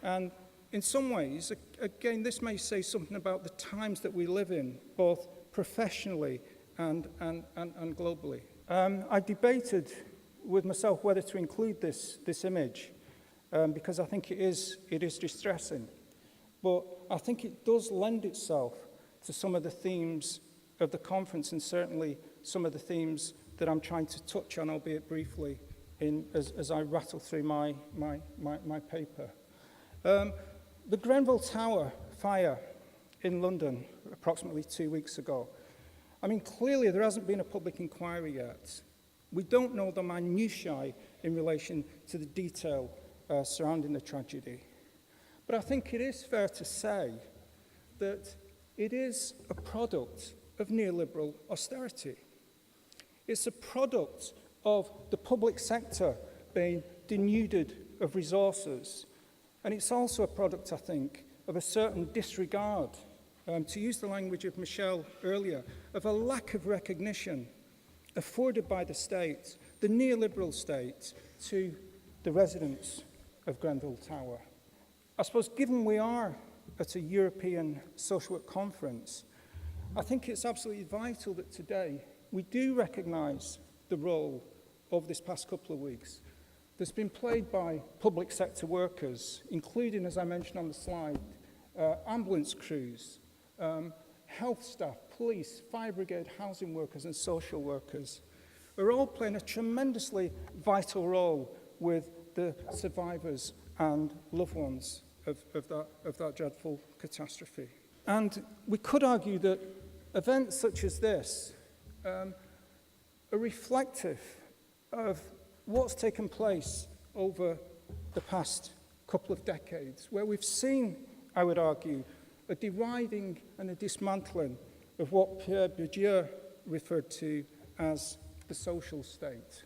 And in some ways, again, this may say something about the times that we live in, both professionally and globally. I debated with myself whether to include this image, because I think it is distressing. But I think it does lend itself to some of the themes of the conference, and certainly some of the themes that I'm trying to touch on, albeit briefly, as I rattle through my paper. The Grenfell Tower fire in London approximately 2 weeks ago. I mean, clearly there hasn't been a public inquiry yet. We don't know the minutiae in relation to the detail surrounding the tragedy. But I think it is fair to say that it is a product of neoliberal austerity. It's a product of the public sector being denuded of resources. And it's also a product, I think, of a certain disregard, to use the language of Michel earlier, of a lack of recognition afforded by the state, the neoliberal state, to the residents of Grenfell Tower. I suppose, given we are at a European social work conference, I think it's absolutely vital that today we do recognise the role of this past couple of weeks that's been played by public sector workers, including, as I mentioned on the slide, ambulance crews, health staff, police, fire brigade, housing workers, and social workers, are all playing a tremendously vital role with the survivors and loved ones of that dreadful catastrophe. And we could argue that events such as this are reflective of what's taken place over the past couple of decades, where we've seen, I would argue, a deriding and a dismantling of what Pierre Bourdieu referred to as the social state.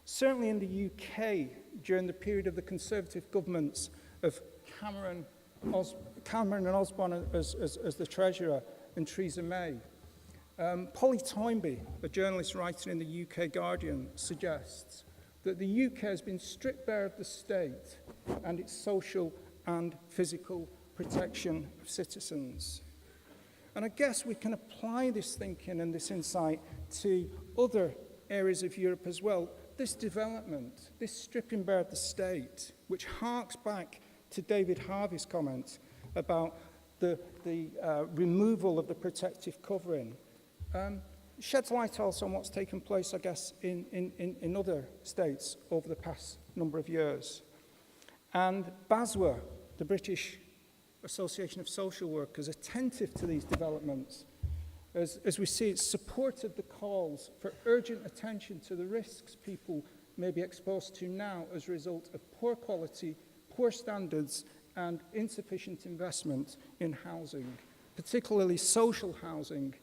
Certainly in the UK, during the period of the Conservative governments of Cameron and Osborne as the Treasurer and Theresa May, Polly Toynbee, a journalist writing in the UK Guardian, suggests that the UK has been stripped bare of the state and its social and physical protection of citizens. And I guess we can apply this thinking and this insight to other areas of Europe as well. This development, this stripping bare of the state, which harks back to David Harvey's comment about the removal of the protective covering, sheds light also on what's taken place, I guess, in other states over the past number of years. And BASWA, the British Association of Social Workers, attentive to these developments, as we see, it's supported the calls for urgent attention to the risks people may be exposed to now as a result of poor quality, poor standards, and insufficient investment in housing, particularly social housing,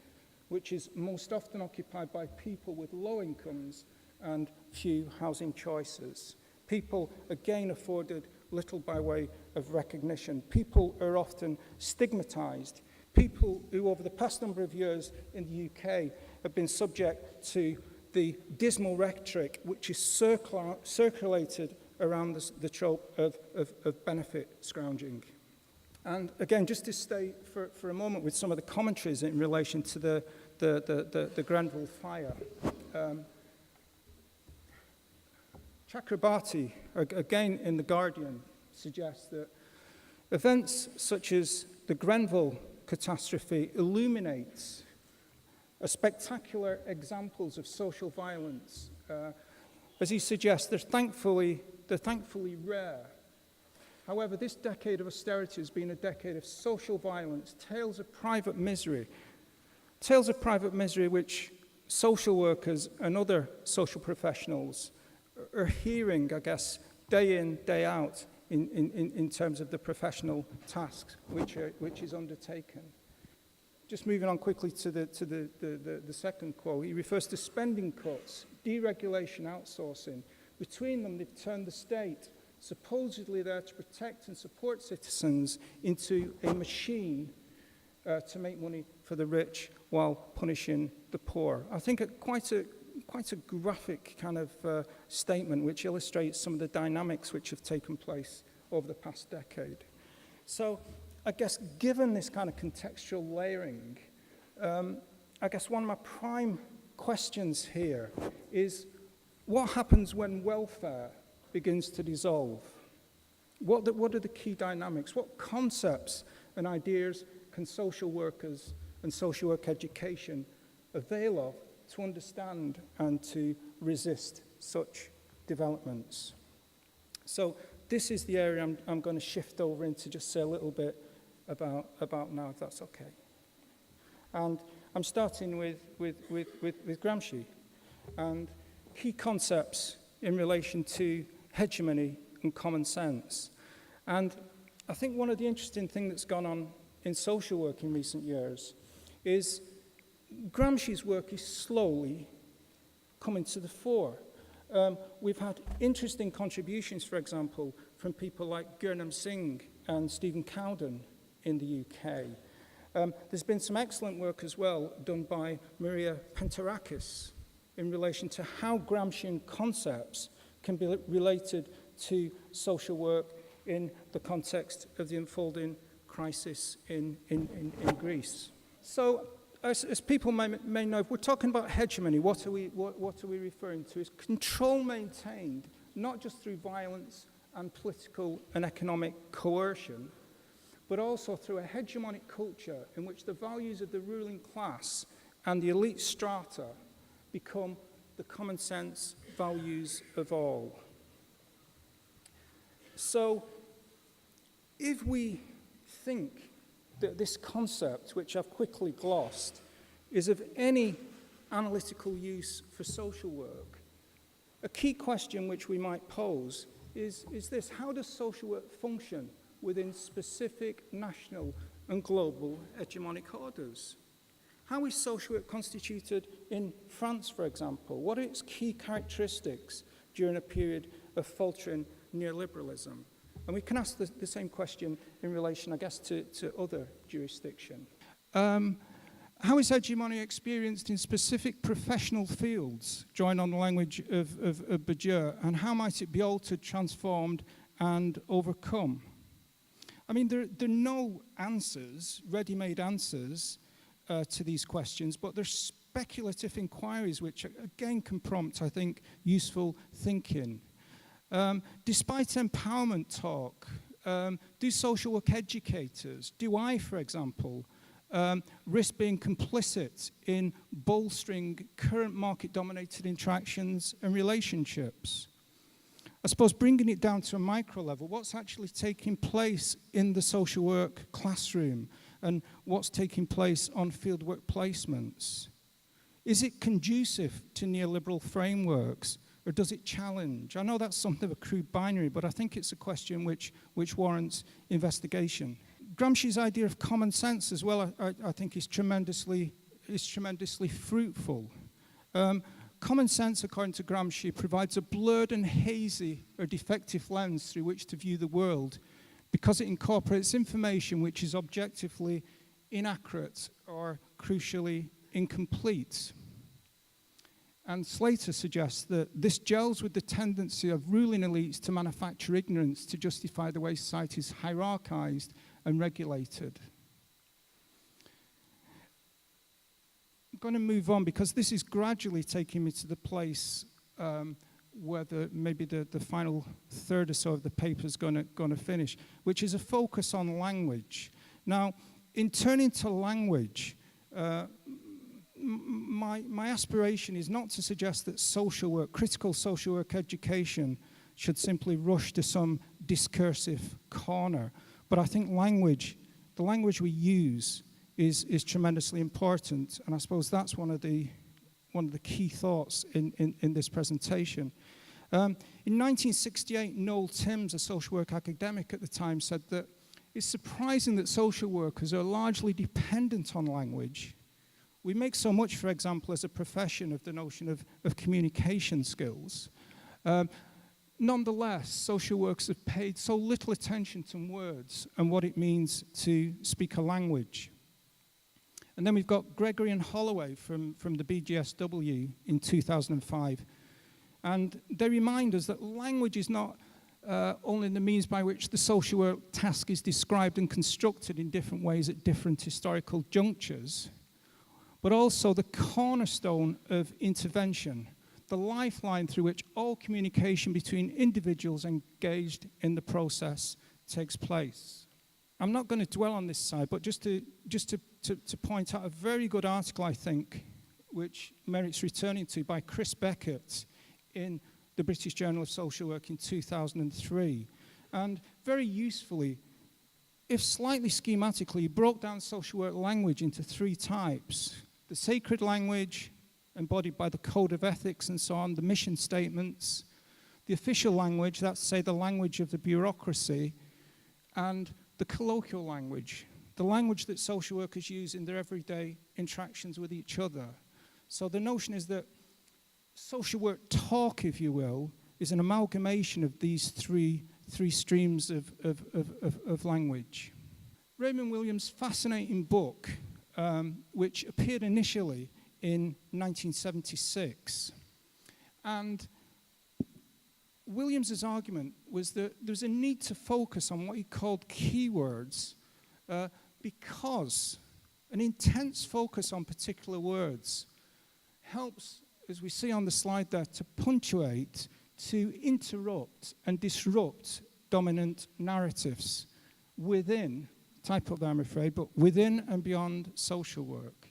which is most often occupied by people with low incomes and few housing choices. People, again, afforded little by way of recognition. People are often stigmatized. People who, over the past number of years in the UK, have been subject to the dismal rhetoric which is circulated around the trope of benefit scrounging. And again, just to stay for a moment with some of the commentaries in relation to the Grenfell fire. Chakrabarti, again in The Guardian, suggests that events such as the Grenville catastrophe illuminates a spectacular examples of social violence. As he suggests, they're thankfully rare. However, this decade of austerity has been a decade of social violence, tales of private misery which social workers and other social professionals are hearing, I guess, day in, day out in terms of the professional tasks which is undertaken. Just moving on quickly to the second quote, he refers to spending cuts, deregulation, outsourcing. Between them, they've turned the state, supposedly there to protect and support citizens, into a machine to make money for the rich while punishing the poor. I think quite a graphic kind of statement which illustrates some of the dynamics which have taken place over the past decade. So I guess given this kind of contextual layering, I guess one of my prime questions here is what happens when welfare begins to dissolve? What are the key dynamics? What concepts and ideas can social workers and social work education avail of to understand and to resist such developments? So this is the area I'm going to shift over into, just say a little bit about now, if that's okay. And I'm starting with Gramsci and key concepts in relation to hegemony and common sense. And I think one of the interesting things that's gone on in social work in recent years is Gramsci's work is slowly coming to the fore. We've had interesting contributions, for example, from people like Gurnam Singh and Stephen Cowden in the UK. There's been some excellent work as well done by Maria Penterakis in relation to how Gramscian concepts can be related to social work in the context of the unfolding crisis in Greece. So, as people may know, if we're talking about hegemony, what are we referring to? Is control maintained not just through violence and political and economic coercion, but also through a hegemonic culture in which the values of the ruling class and the elite strata become the common sense values of all. So, if we think that this concept, which I've quickly glossed, is of any analytical use for social work, a key question which we might pose is this: how does social work function within specific national and global hegemonic orders? How is social work constituted in France, for example? What are its key characteristics during a period of faltering neoliberalism? And we can ask the same question in relation, I guess, to other jurisdiction. How is hegemony experienced in specific professional fields, drawing on the language of Bourdieu, and how might it be altered, transformed, and overcome? I mean, there are no answers, ready-made answers to these questions, but they're speculative inquiries which, again, can prompt, I think, useful thinking. Despite empowerment talk, do social work educators, do I, for example, risk being complicit in bolstering current market-dominated interactions and relationships? I suppose bringing it down to a micro level, what's actually taking place in the social work classroom and what's taking place on fieldwork placements? Is it conducive to neoliberal frameworks, or does it challenge? I know that's something of a crude binary, but I think it's a question which warrants investigation. Gramsci's idea of common sense as well, I think, is tremendously fruitful. Common sense, according to Gramsci, provides a blurred and hazy or defective lens through which to view the world because it incorporates information which is objectively inaccurate or crucially incomplete. And Slater suggests that this gels with the tendency of ruling elites to manufacture ignorance to justify the way society is hierarchized and regulated. I'm going to move on because this is gradually taking me to the place where maybe the final third or so of the paper is going to finish, which is a focus on language. Now, in turning to language, my aspiration is not to suggest that social work, critical social work education, should simply rush to some discursive corner. But I think language, the language we use, is tremendously important, and I suppose that's one of the key thoughts in this presentation. In 1968, Noel Timms, a social work academic at the time, said that it's surprising that social workers are largely dependent on language. We make so much, for example, as a profession of the notion of communication skills. Nonetheless, social workers have paid so little attention to words and what it means to speak a language. And then we've got Gregory and Holloway from the BGSW in 2005. And they remind us that language is not only the means by which the social work task is described and constructed in different ways at different historical junctures, but also the cornerstone of intervention, the lifeline through which all communication between individuals engaged in the process takes place. I'm not going to dwell on this side, but just to point out a very good article, I think, which merits returning to, by Chris Beckett in the British Journal of Social Work in 2003. And very usefully, if slightly schematically, he broke down social work language into three types: the sacred language, embodied by the code of ethics and so on, the mission statements, the official language, that's, say, the language of the bureaucracy, and the colloquial language, the language that social workers use in their everyday interactions with each other. So the notion is that social work talk, if you will, is an amalgamation of these three streams of language. Raymond Williams' fascinating book, which appeared initially in 1976. And Williams's argument was that there's a need to focus on what he called keywords because an intense focus on particular words helps, as we see on the slide there, to punctuate, to interrupt and disrupt dominant narratives within, typo there I'm afraid, but within and beyond social work.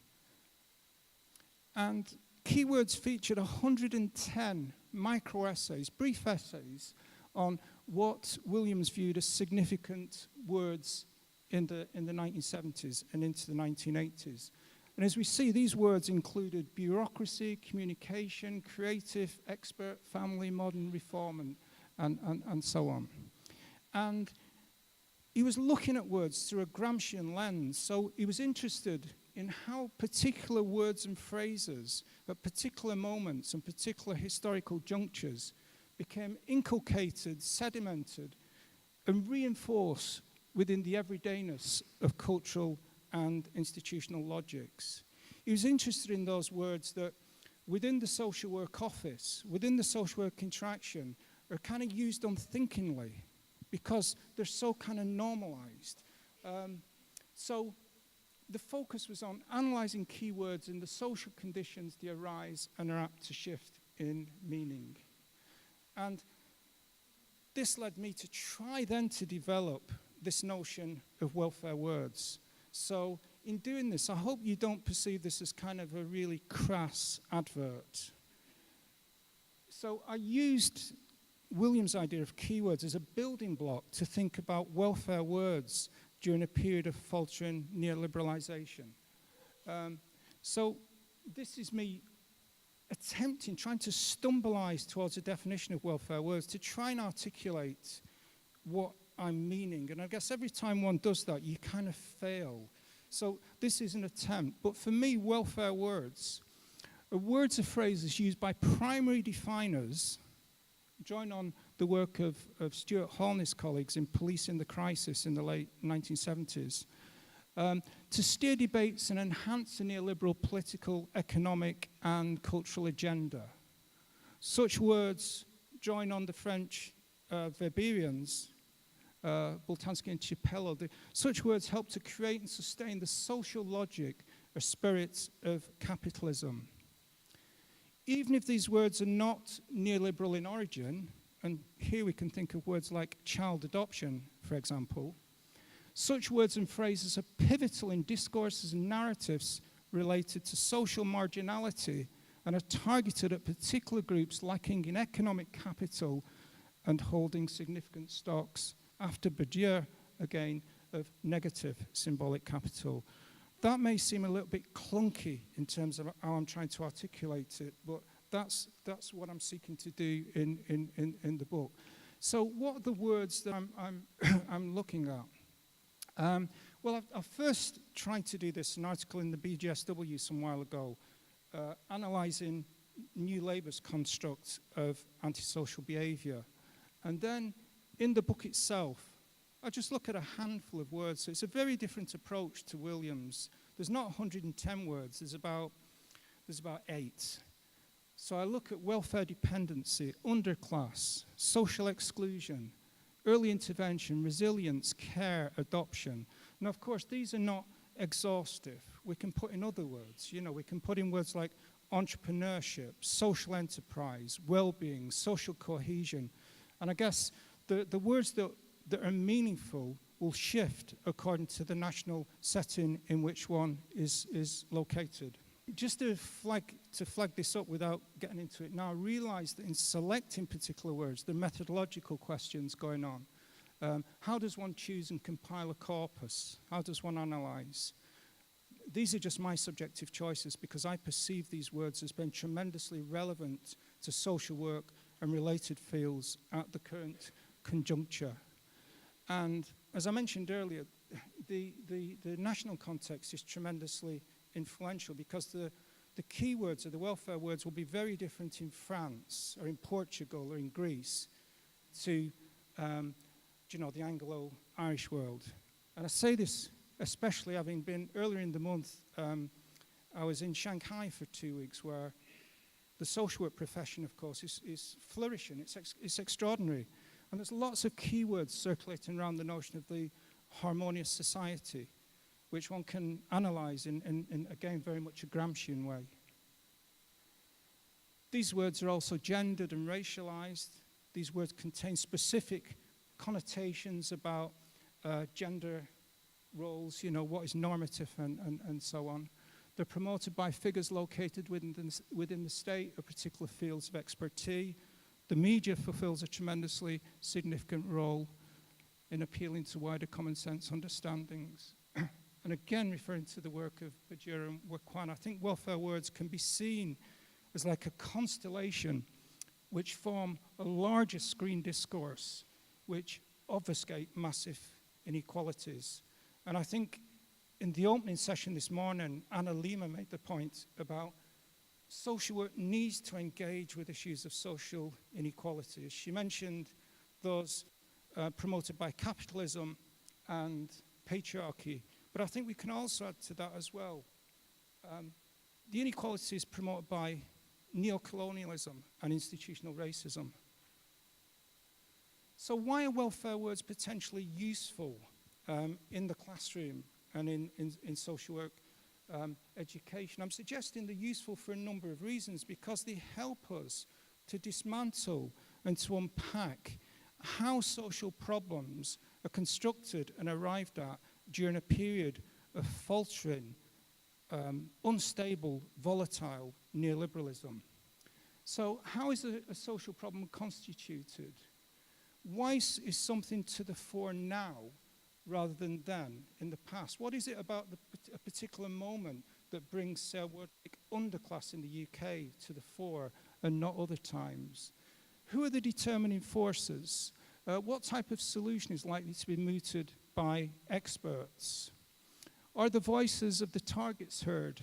And keywords featured 110 micro-essays, brief essays, on what Williams viewed as significant words in the 1970s and into the 1980s. And as we see, these words included bureaucracy, communication, creative, expert, family, modern, reform, and so on. And he was looking at words through a Gramscian lens, so he was interested in how particular words and phrases at particular moments and particular historical junctures became inculcated, sedimented, and reinforced within the everydayness of cultural and institutional logics. He was interested in those words that within the social work office, within the social work interaction, are kind of used unthinkingly because they're so kind of normalized. So the focus was on analyzing keywords and the social conditions they arise and are apt to shift in meaning. And this led me to try then to develop this notion of welfare words. So in doing this, I hope you don't perceive this as kind of a really crass advert. So I used Williams' idea of keywords as a building block to think about welfare words during a period of faltering neoliberalization. So this is me trying to stumbleize towards a definition of welfare words to try and articulate what I'm meaning. And I guess every time one does that, you kind of fail. So this is an attempt. But for me, welfare words are words or phrases used by primary definers, join on the work of Stuart Hall and his colleagues in Policing the Crisis in the late 1970s, to steer debates and enhance a neoliberal political, economic, and cultural agenda. Such words join on the French Weberians, Boltanski and Cipello. Such words help to create and sustain the social logic or spirit of capitalism. even if these words are not neoliberal in origin, and here we can think of words like child adoption, for example, such words and phrases are pivotal in discourses and narratives related to social marginality and are targeted at particular groups lacking in economic capital and holding significant stocks, after Bourdieu, again, of negative symbolic capital. That may seem a little bit clunky in terms of how I'm trying to articulate it, but that's what I'm seeking to do in the book. So what are the words that I'm looking at? Well, I first tried to do this, an article in the BGSW some while ago, analysing New Labour's construct of antisocial behaviour. And then in the book itself, I just look at a handful of words. So it's a very different approach to Williams. There's not 110 words, there's about 8. So I look at welfare dependency, underclass, social exclusion, early intervention, resilience, care, adoption. Now, of course, these are not exhaustive. We can put in other words. You know, we can put in words like entrepreneurship, social enterprise, well-being, social cohesion. And I guess the words that are meaningful will shift according to the national setting in which one is located. Just to flag this up without getting into it now, I realize that in selecting particular words, there are methodological questions going on. How does one choose and compile a corpus? How does one analyze? These are just my subjective choices because I perceive these words as being tremendously relevant to social work and related fields at the current conjuncture. And as I mentioned earlier, the national context is tremendously influential because the keywords or the welfare words will be very different in France or in Portugal or in Greece to the Anglo-Irish world. And I say this especially having been earlier in the month, I was in Shanghai for 2 weeks where the social work profession, of course, is flourishing. It's extraordinary. And there's lots of keywords circulating around the notion of the harmonious society, which one can analyze in again, very much a Gramscian way. These words are also gendered and racialized. These words contain specific connotations about gender roles, what is normative and so on. They're promoted by figures located within the state or particular fields of expertise. The media fulfills a tremendously significant role in appealing to wider common sense understandings. And again, referring to the work of Bourdieu and Wakwan, I think welfare words can be seen as like a constellation which form a larger screen discourse which obfuscate massive inequalities. And I think in the opening session this morning, Anna Lima made the point about social work needs to engage with issues of social inequalities. She mentioned those promoted by capitalism and patriarchy, but I think we can also add to that as well. The inequalities promoted by neocolonialism and institutional racism. So why are welfare words potentially useful in the classroom and in social work education? I'm suggesting they're useful for a number of reasons because they help us to dismantle and to unpack how social problems are constructed and arrived at during a period of faltering, unstable, volatile neoliberalism. So how is a social problem constituted? Why is something to the fore now rather than then, in the past? What is it about a particular moment that brings, say, a word like underclass in the UK to the fore and not other times? Who are the determining forces? What type of solution is likely to be mooted by experts? Are the voices of the targets heard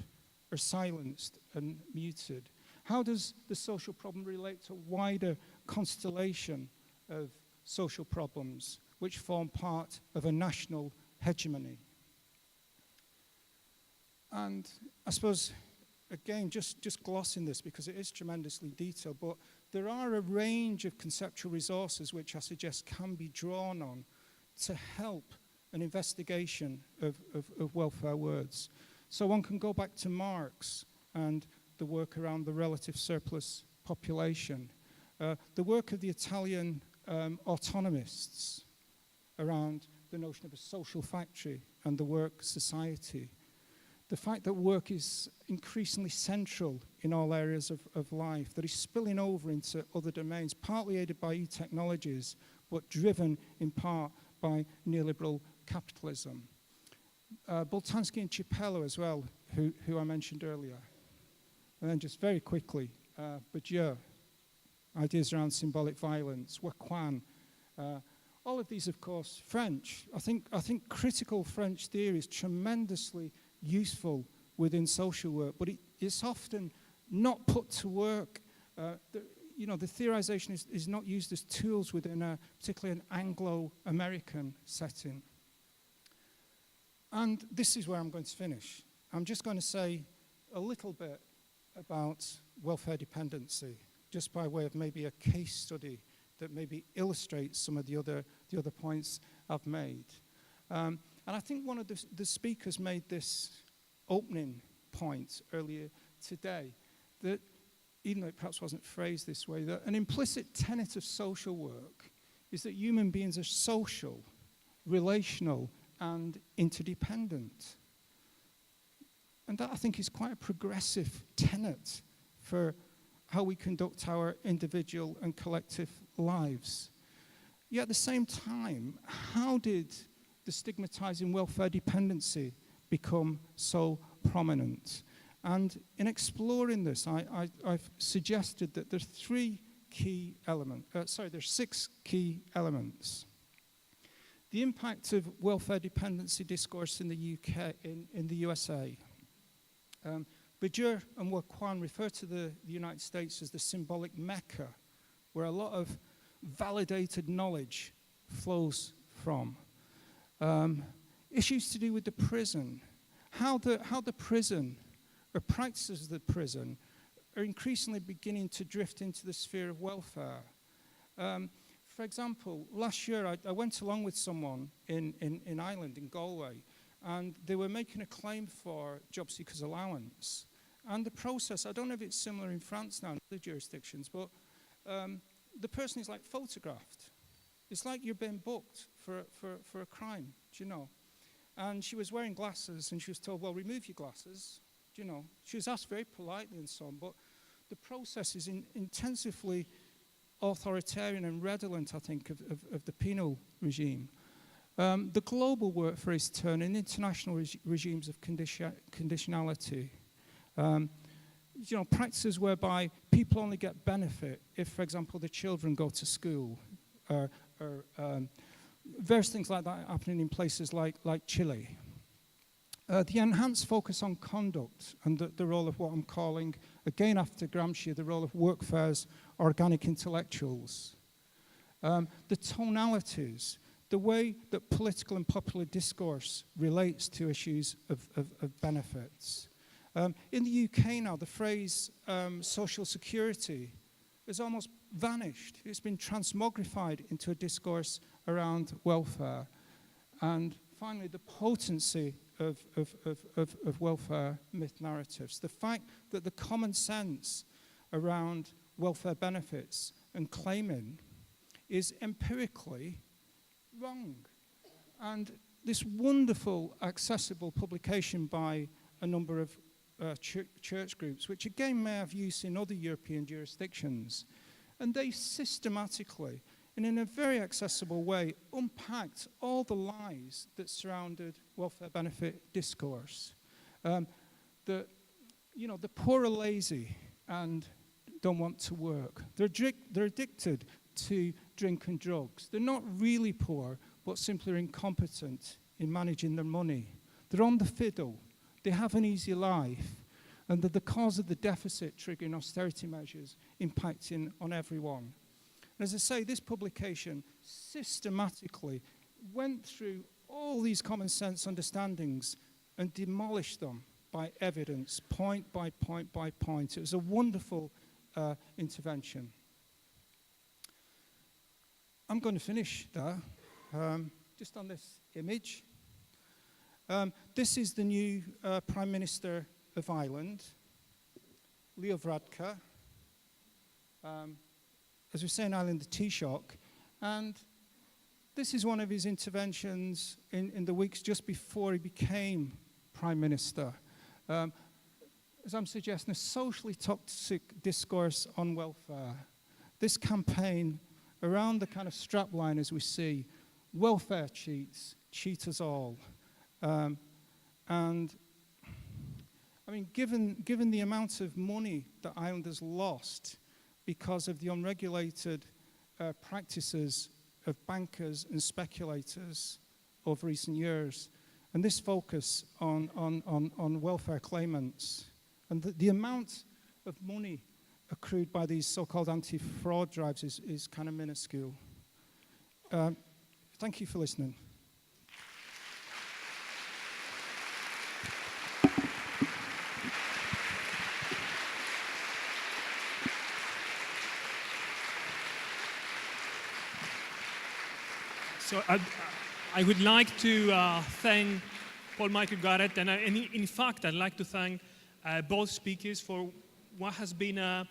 or silenced and muted? How does the social problem relate to a wider constellation of social problems which form part of a national hegemony? And I suppose, again, just glossing this because it is tremendously detailed, but there are a range of conceptual resources which I suggest can be drawn on to help an investigation of welfare words. So one can go back to Marx and the work around the relative surplus population, the work of the Italian autonomists around the notion of a social factory and the work society, the fact that work is increasingly central in all areas of life, that is spilling over into other domains, partly aided by e-technologies, but driven in part by neoliberal capitalism. Boltanski and Cippello as well, who I mentioned earlier. And then just very quickly, Bourdieu, ideas around symbolic violence, Waquan, all of these, of course, French. I think critical French theory is tremendously useful within social work, but it's often not put to work. The theorization is not used as tools within particularly an Anglo-American setting. And this is where I'm going to finish. I'm just going to say a little bit about welfare dependency, just by way of maybe a case study that maybe illustrates some of the other points I've made. And I think one of the speakers made this opening point earlier today, that even though it perhaps wasn't phrased this way, that an implicit tenet of social work is that human beings are social, relational, and interdependent. And that, I think, is quite a progressive tenet for how we conduct our individual and collective lives. Yet at the same time, how did the stigmatizing welfare dependency become so prominent? And in exploring this, I've suggested that there's 6 key elements. The impact of welfare dependency discourse in the UK, in the USA. Bourdieu and Waquan refer to the United States as the symbolic Mecca, where a lot of validated knowledge flows from. Issues to do with the prison, how the prison, or practices of the prison, are increasingly beginning to drift into the sphere of welfare. For example, last year I went along with someone in Ieland, in Galway, and they were making a claim for job seekers allowance. And the process, I don't know if it's similar in France now, in other jurisdictions, but the person is like photographed. It's like you're being booked for a crime, do you know? And she was wearing glasses, and she was told, well, remove your glasses, do you know? She was asked very politely and so on, but the process is intensively authoritarian and redolent, I think, of the penal regime. The global work for its turn in international regimes of conditionality. Practices whereby people only get benefit if, for example, the children go to school, or various things like that happening in places like Chile. The enhanced focus on conduct and the role of what I'm calling, again after Gramsci, the role of workfare's organic intellectuals. The tonalities, the way that political and popular discourse relates to issues of benefits. In the UK now, the phrase social security has almost vanished. It's been transmogrified into a discourse around welfare. And finally, the potency of welfare myth narratives. The fact that the common sense around welfare benefits and claiming is empirically wrong. And this wonderful, accessible publication by a number of church groups, which again may have use in other European jurisdictions, and they systematically, and in a very accessible way, unpacked all the lies that surrounded welfare benefit discourse. The poor are lazy and don't want to work. They're addicted to drink and drugs. They're not really poor, but simply are incompetent in managing their money. They're on the fiddle. They have an easy life. And they're the cause of the deficit triggering austerity measures impacting on everyone. And as I say, this publication systematically went through all these common sense understandings and demolished them by evidence, point by point by point. It was a wonderful intervention. I'm going to finish there, just on this image. This is the new Prime Minister of Ireland. Wieviorka, as we say in Ireland, the Taoiseach, and this is one of his interventions in the weeks just before he became Prime Minister. As I'm suggesting, a socially toxic discourse on welfare. This campaign around the kind of strapline, as we see, welfare cheats, cheat us all. And I mean, given the amount of money that Ireland has lost because of the unregulated practices of bankers and speculators over recent years, and this focus on welfare claimants, and the amount of money accrued by these so-called anti-fraud drives is kind of minuscule. Thank you for listening. So I would like to thank Paul Michael Garrett, and in fact, I'd like to thank both speakers for what has been a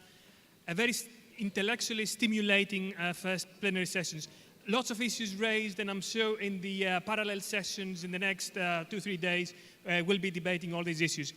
very intellectually stimulating first plenary sessions. Lots of issues raised, and I'm sure in the parallel sessions in the next 2-3 days, we'll be debating all these issues.